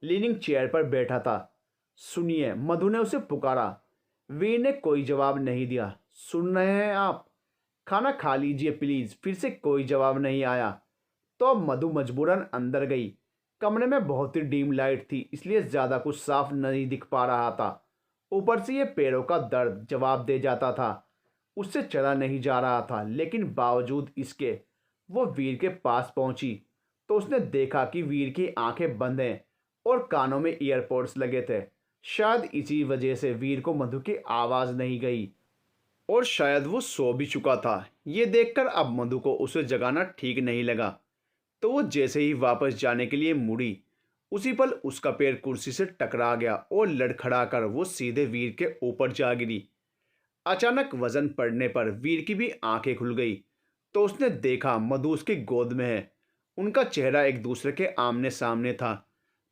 लीनिंग चेयर पर बैठा था। सुनिए, मधु ने उसे पुकारा। वीर ने कोई जवाब नहीं दिया। सुन रहे हैं आप? खाना खा लीजिए प्लीज़। फिर से कोई जवाब नहीं आया। तो अब मधु मजबूरन अंदर गई। कमरे में बहुत ही डीम लाइट थी, इसलिए ज़्यादा कुछ साफ नहीं दिख पा रहा था। ऊपर से ये पैरों का दर्द जवाब दे जाता था। उससे चला नहीं जा रहा था, लेकिन बावजूद इसके वो वीर के पास पहुंची तो उसने देखा कि वीर की आंखें बंद हैं और कानों में ईयरपोड्स लगे थे। शायद इसी वजह से वीर को मधु की आवाज़ नहीं गई और शायद वो सो भी चुका था। ये देखकर अब मधु को उसे जगाना ठीक नहीं लगा, तो वो जैसे ही वापस जाने के लिए मुड़ी, उसी पल उसका पैर कुर्सी से टकरा गया और लड़खड़ाकर वो सीधे वीर के ऊपर जा गिरी। अचानक वजन पड़ने पर वीर की भी आंखें खुल गई तो उसने देखा मधु उसकी गोद में है। उनका चेहरा एक दूसरे के आमने सामने था।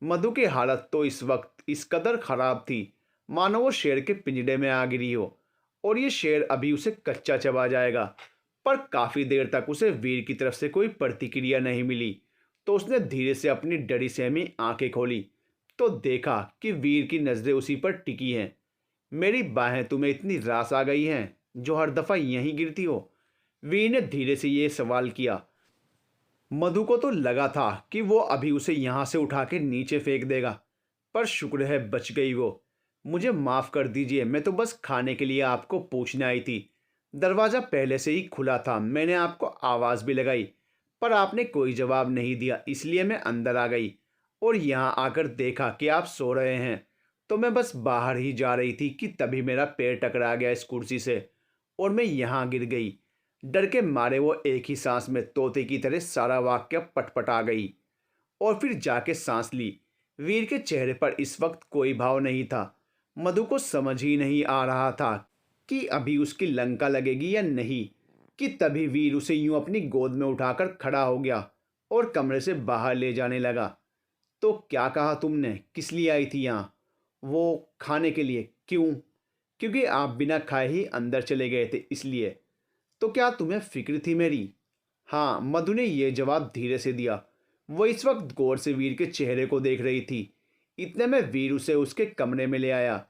मधु की हालत तो इस वक्त इस कदर खराब थी मानो वो शेर के पिंजड़े में आ गिरी हो और ये शेर अभी उसे कच्चा चबा जाएगा। पर काफ़ी देर तक उसे वीर की तरफ से कोई प्रतिक्रिया नहीं मिली, तो उसने धीरे से अपनी डरी सहमी आंखें खोली तो देखा कि वीर की नज़रें उसी पर टिकी हैं। मेरी बाहें तुम्हें इतनी रास आ गई हैं जो हर दफ़ा यहीं गिरती हो? वीर ने धीरे से ये सवाल किया। मधु को तो लगा था कि वो अभी उसे यहाँ से उठा के नीचे फेंक देगा, पर शुक्र है बच गई वो। मुझे माफ़ कर दीजिए, मैं तो बस खाने के लिए आपको पूछने आई थी। दरवाज़ा पहले से ही खुला था, मैंने आपको आवाज़ भी लगाई पर आपने कोई जवाब नहीं दिया, इसलिए मैं अंदर आ गई और यहाँ आकर देखा कि आप सो रहे हैं, तो मैं बस बाहर ही जा रही थी कि तभी मेरा पैर टकरा गया इस कुर्सी से और मैं यहाँ गिर गई। डर के मारे वो एक ही सांस में तोते की तरह सारा वाक्य पटपटा गई और फिर जाके सांस ली। वीर के चेहरे पर इस वक्त कोई भाव नहीं था। मधु को समझ ही नहीं आ रहा था कि अभी उसकी लंका लगेगी या नहीं, कि तभी वीर उसे यूं अपनी गोद में उठाकर खड़ा हो गया और कमरे से बाहर ले जाने लगा। तो क्या कहा तुमने? किस लिए आई थी यहाँ? वो खाने के लिए। क्यों? क्योंकि आप बिना खाए ही अंदर चले गए थे, इसलिए। तो क्या तुम्हें फिक्र थी मेरी? हाँ, मधु ने यह जवाब धीरे से दिया। वो इस वक्त गौर से वीर के चेहरे को देख रही थी। इतने में वीर उसे उसके कमरे में ले आया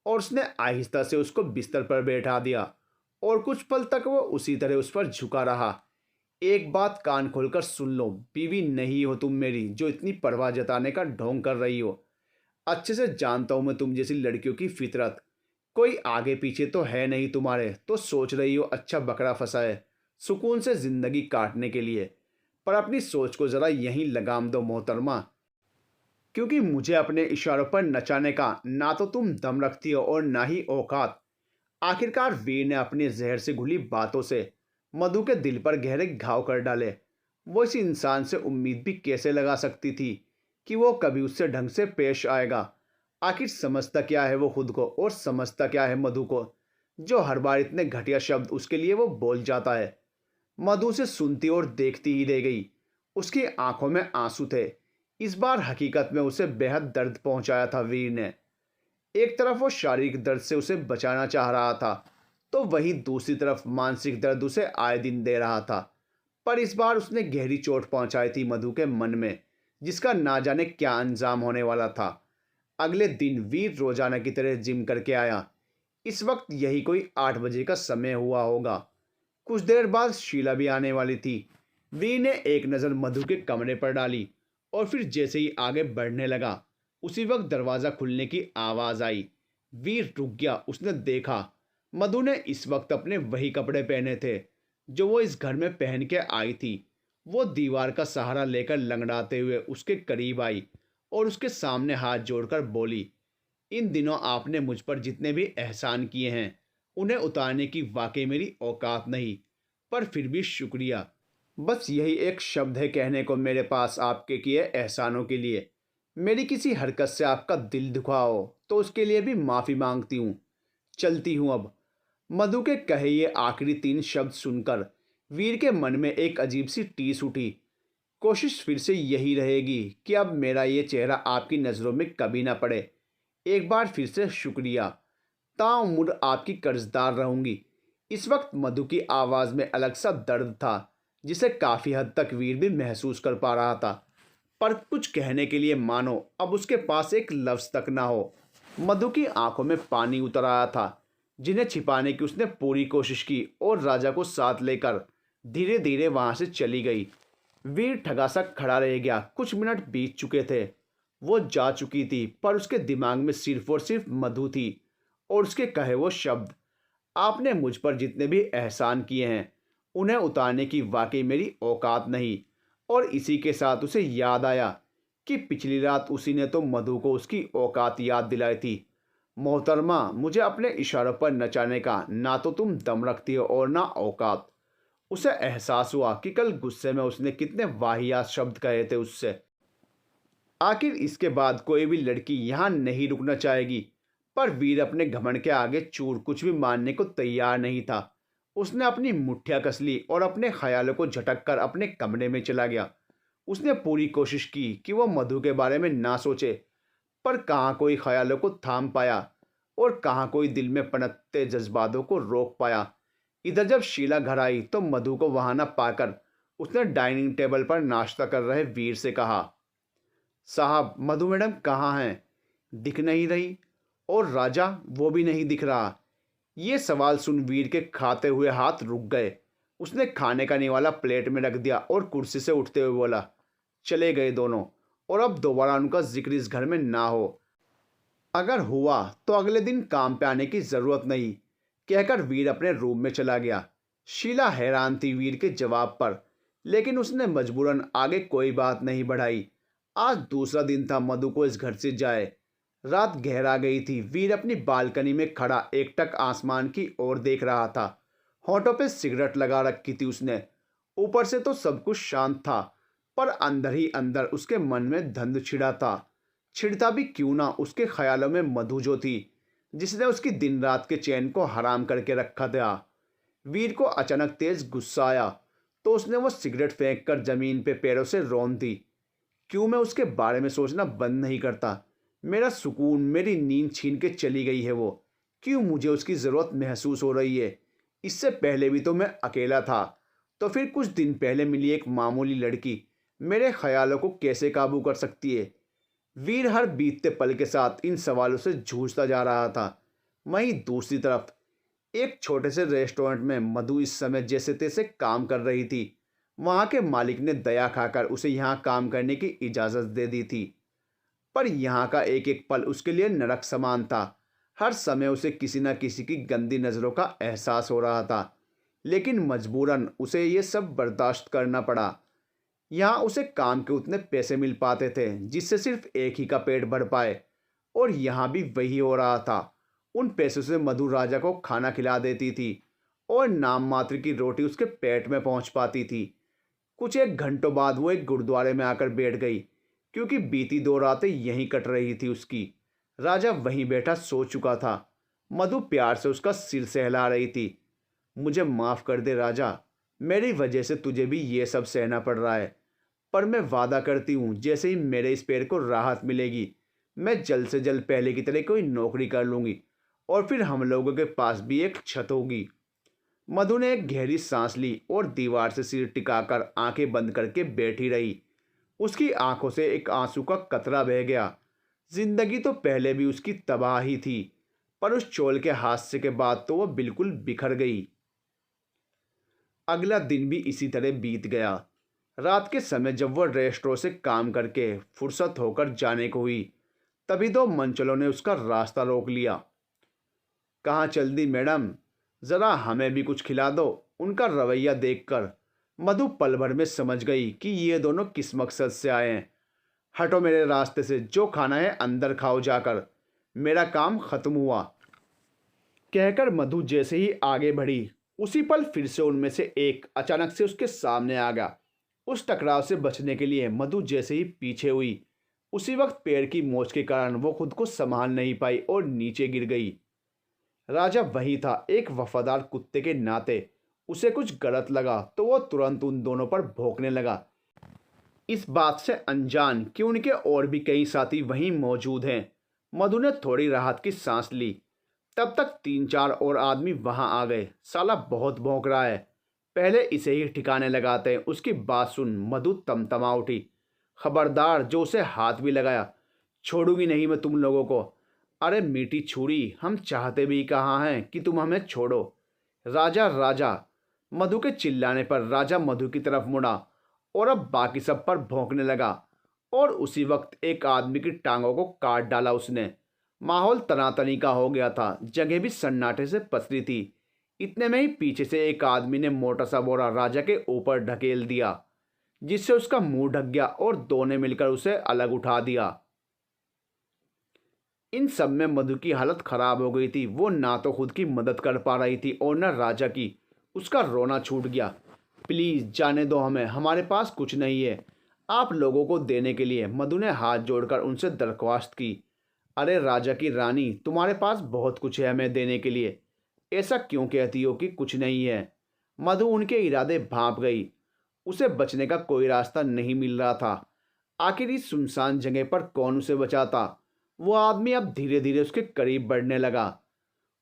और उसने आहिस्ता से उसको बिस्तर पर बैठा दिया और कुछ पल तक वो उसी तरह उस पर झुका रहा। एक बात कान खोलकर सुन लो, बीवी नहीं हो तुम मेरी जो इतनी परवाह जताने का ढोंग कर रही हो। अच्छे से जानता हूं मैं तुम जैसी लड़कियों की फितरत। कोई आगे पीछे तो है नहीं तुम्हारे, तो सोच रही हो अच्छा बकरा फंसा है सुकून से जिंदगी काटने के लिए। पर अपनी सोच को ज़रा यहीं लगाम दो मोहतरमा, क्योंकि मुझे अपने इशारों पर नचाने का ना तो तुम दम रखती हो और ना ही औकात। आखिरकार वीर ने अपनी जहर से घुली बातों से मधु के दिल पर गहरे घाव कर डाले। वो इस इंसान से उम्मीद भी कैसे लगा सकती थी कि वो कभी उससे ढंग से पेश आएगा? आखिर समझता क्या है वो खुद को और समझता क्या है मधु को, जो हर बार इतने घटिया शब्द उसके लिए वो बोल जाता है। मधु से सुनती और देखती ही रह गई। उसकी आंखों में आंसू थे। इस बार हकीकत में उसे बेहद दर्द पहुंचाया था वीर ने। एक तरफ वो शारीरिक दर्द से उसे बचाना चाह रहा था, तो वहीं दूसरी तरफ मानसिक दर्द उसे आए दिन दे रहा था। पर इस बार उसने गहरी चोट पहुंचाई थी मधु के मन में, जिसका ना जाने क्या अंजाम होने वाला था। अगले दिन वीर रोजाना की तरह जिम करके आया। इस वक्त यही कोई 8 बजे का समय हुआ होगा। कुछ देर बाद शीला भी आने वाली थी। वीर ने एक नज़र मधु के कमरे पर डाली और फिर जैसे ही आगे बढ़ने लगा, उसी वक्त दरवाज़ा खुलने की आवाज़ आई। वीर रुक गया। उसने देखा मधु ने इस वक्त अपने वही कपड़े पहने थे जो वो इस घर में पहन के आई थी। वो दीवार का सहारा लेकर लंगड़ाते हुए उसके करीब आई और उसके सामने हाथ जोड़कर बोली, इन दिनों आपने मुझ पर जितने भी एहसान किए हैं उन्हें उतारने की वाकई मेरी औकात नहीं, पर फिर भी शुक्रिया। बस यही एक शब्द है कहने को मेरे पास आपके किए एहसानों के लिए। मेरी किसी हरकत से आपका दिल दुखा हो तो उसके लिए भी माफ़ी मांगती हूँ। चलती हूँ अब। मधु के कहे ये आखिरी 3 शब्द सुनकर वीर के मन में एक अजीब सी टीस उठी। कोशिश फिर से यही रहेगी कि अब मेरा ये चेहरा आपकी नज़रों में कभी ना पड़े। एक बार फिर से शुक्रिया। ताउम्र आपकी कर्जदार रहूंगी। इस वक्त मधु की आवाज़ में अलग सा दर्द था जिसे काफ़ी हद तक वीर भी महसूस कर पा रहा था, पर कुछ कहने के लिए मानो अब उसके पास एक लफ्ज़ तक ना हो। मधु की आंखों में पानी उतर आया था जिन्हें छिपाने की उसने पूरी कोशिश की और राजा को साथ लेकर धीरे धीरे वहां से चली गई। वीर ठगा सा खड़ा रह गया। कुछ मिनट बीत चुके थे। वो जा चुकी थी पर उसके दिमाग में सिर्फ और सिर्फ मधु थी और उसके कहे वो शब्द, आपने मुझ पर जितने भी एहसान किए हैं उन्हें उतारने की वाकई मेरी औकात नहीं। और इसी के साथ उसे याद आया कि पिछली रात उसी ने तो मधु को उसकी औकात याद दिलाई थी। मोहतरमा, मुझे अपने इशारों पर नचाने का ना तो तुम दम रखती हो और ना औकात। उसे एहसास हुआ कि कल गुस्से में उसने कितने वाहियात शब्द कहे थे उससे। आखिर इसके बाद कोई भी लड़की यहाँ नहीं रुकना चाहेगी, पर वीर अपने घमंड के आगे चूर कुछ भी मानने को तैयार नहीं था। उसने अपनी मुठ्ठियां कस ली और अपने ख्यालों को झटक कर अपने कमरे में चला गया। उसने पूरी कोशिश की कि वह मधु के बारे में ना सोचे, पर कहाँ कोई ख्यालों को थाम पाया और कहाँ कोई दिल में पनपते जज्बातों को रोक पाया। इधर जब शीला घर आई तो मधु को वहां न पाकर उसने डाइनिंग टेबल पर नाश्ता कर रहे वीर से कहा, साहब, मधु मैडम कहाँ हैं? दिख नहीं रही। और राजा, वो भी नहीं दिख रहा। ये सवाल सुन वीर के खाते हुए हाथ रुक गए। उसने खाने का निवाला प्लेट में रख दिया और कुर्सी से उठते हुए बोला, चले गए दोनों, और अब दोबारा उनका जिक्र इस घर में ना हो। अगर हुआ तो अगले दिन काम पे आने की ज़रूरत नहीं, कहकर वीर अपने रूम में चला गया। शीला हैरान थी वीर के जवाब पर, लेकिन उसने मजबूरन आगे कोई बात नहीं बढ़ाई। आज दूसरा दिन था मधु को इस घर से जाए। रात गहरा गई थी। वीर अपनी बालकनी में खड़ा एकटक आसमान की ओर देख रहा था। होठों पे सिगरेट लगा रखी थी उसने। ऊपर से तो सब कुछ शांत था, पर अंदर ही अंदर उसके मन में धंध छिड़ा था। छिड़ता भी क्यों ना, उसके ख्यालों में मधु जो थी, जिसने उसकी दिन रात के चैन को हराम करके रखा था। वीर को अचानक तेज गुस्सा आया तो उसने वो सिगरेट फेंक कर जमीन पे पैरों से रौंद दी। क्यों मैं उसके बारे में सोचना बंद नहीं करता? मेरा सुकून, मेरी नींद छीन के चली गई है वो। क्यों मुझे उसकी ज़रूरत महसूस हो रही है? इससे पहले भी तो मैं अकेला था, तो फिर कुछ दिन पहले मिली एक मामूली लड़की मेरे ख्यालों को कैसे काबू कर सकती है? वीर हर बीतते पल के साथ इन सवालों से जूझता जा रहा था। वहीं दूसरी तरफ एक छोटे से रेस्टोरेंट में मधु इस समय जैसे तैसे काम कर रही थी। वहाँ के मालिक ने दया खाकर उसे यहाँ काम करने की इजाज़त दे दी थी, पर यहाँ का एक एक पल उसके लिए नरक समान था। हर समय उसे किसी न किसी की गंदी नज़रों का एहसास हो रहा था, लेकिन मजबूरन उसे ये सब बर्दाश्त करना पड़ा। यहाँ उसे काम के उतने पैसे मिल पाते थे जिससे सिर्फ एक ही का पेट भर पाए, और यहाँ भी वही हो रहा था। उन पैसों से मधु राजा को खाना खिला देती थी और नाम मात्र की रोटी उसके पेट में पहुँच पाती थी। कुछ एक घंटों बाद वो एक गुरुद्वारे में आकर बैठ गई, क्योंकि बीती 2 रातें यहीं कट रही थी उसकी। राजा वहीं बैठा सो चुका था। मधु प्यार से उसका सिर सहला रही थी। मुझे माफ़ कर दे राजा, मेरी वजह से तुझे भी ये सब सहना पड़ रहा है, पर मैं वादा करती हूँ जैसे ही मेरे इस पैर को राहत मिलेगी, मैं जल्द से जल्द पहले की तरह कोई नौकरी कर लूँगी और फिर हम लोगों के पास भी एक छत होगी। मधु ने एक गहरी सांस ली और दीवार से सिर टिकाकर आंखें बंद करके बैठी रही। उसकी आंखों से एक आंसू का कतरा बह गया। जिंदगी तो पहले भी उसकी तबाही थी, पर उस चोल के हादसे के बाद तो वह बिल्कुल बिखर गई। अगला दिन भी इसी तरह बीत गया। रात के समय जब वह रेस्टोरेंट से काम करके फुर्सत होकर जाने को हुई, तभी 2 मनचलों ने उसका रास्ता रोक लिया। कहाँ चल दी मैडम, ज़रा हमें भी कुछ खिला दो। उनका रवैया देखकर मधु पल भर में समझ गई कि ये दोनों किस मकसद से आए हैं। हटो मेरे रास्ते से, जो खाना है अंदर खाओ जाकर, मेरा काम खत्म हुआ, कहकर मधु जैसे ही आगे बढ़ी उसी पल फिर से उनमें से एक अचानक से उसके सामने आ गया। उस टकराव से बचने के लिए मधु जैसे ही पीछे हुई, उसी वक्त पैर की मोच के कारण वो खुद को संभाल नहीं पाई और नीचे गिर गई। राजा वही था। एक वफादार कुत्ते के नाते उसे कुछ गलत लगा तो वो तुरंत उन दोनों पर भौंकने लगा, इस बात से अनजान कि उनके और भी कई साथी वहीं मौजूद हैं। मधु ने थोड़ी राहत की सांस ली। तब तक 3-4 और आदमी वहां आ गए। साला बहुत भौंक रहा है, पहले इसे ही ठिकाने लगाते हैं। उसकी बात सुन मधु तमतमा उठी। खबरदार, जो उसे हाथ भी लगाया छोड़ूंगी नहीं मैं तुम लोगों को। अरे मीठी छुरी, हम चाहते भी कहाँ हैं कि तुम हमें छोड़ो। राजा राजा। मधु के चिल्लाने पर राजा मधु की तरफ मुड़ा और अब बाकी सब पर भौंकने लगा। और उसी वक्त एक आदमी की टांगों को काट डाला उसने। माहौल तनातनी का हो गया था, जगह भी सन्नाटे से पसरी थी। इतने में ही पीछे से एक आदमी ने मोटा सा बोरा राजा के ऊपर ढकेल दिया, जिससे उसका मुंह ढक गया और दो ने मिलकर उसे अलग उठा दिया। इन सब में मधु की हालत खराब हो गई थी। वो ना तो खुद की मदद कर पा रही थी और न राजा की। उसका रोना छूट गया। प्लीज जाने दो हमें, हमारे पास कुछ नहीं है आप लोगों को देने के लिए। मधु ने हाथ जोड़कर उनसे दरख्वास्त की। अरे राजा की रानी, तुम्हारे पास बहुत कुछ है हमें देने के लिए, ऐसा क्यों कहती हो कि कुछ नहीं है। मधु उनके इरादे भांप गई। उसे बचने का कोई रास्ता नहीं मिल रहा था। आखिर इस सुनसान जगह पर कौन उसे बचाता। वो आदमी अब धीरे धीरे उसके करीब बढ़ने लगा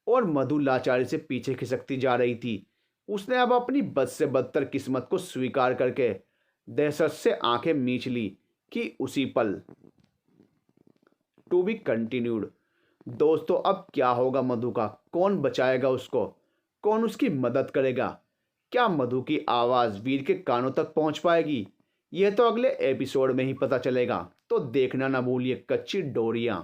और मधु लाचारी से पीछे खिसकती जा रही थी। उसने अब अपनी बद से बदतर किस्मत को स्वीकार करके दहशत से आंखें मीच ली कि उसी पल। To be continued. दोस्तों, अब क्या होगा मधु का? कौन बचाएगा उसको? कौन उसकी मदद करेगा? क्या मधु की आवाज़ वीर के कानों तक पहुंच पाएगी? यह तो अगले एपिसोड में ही पता चलेगा। तो देखना ना भूलिए कच्ची डोरियां।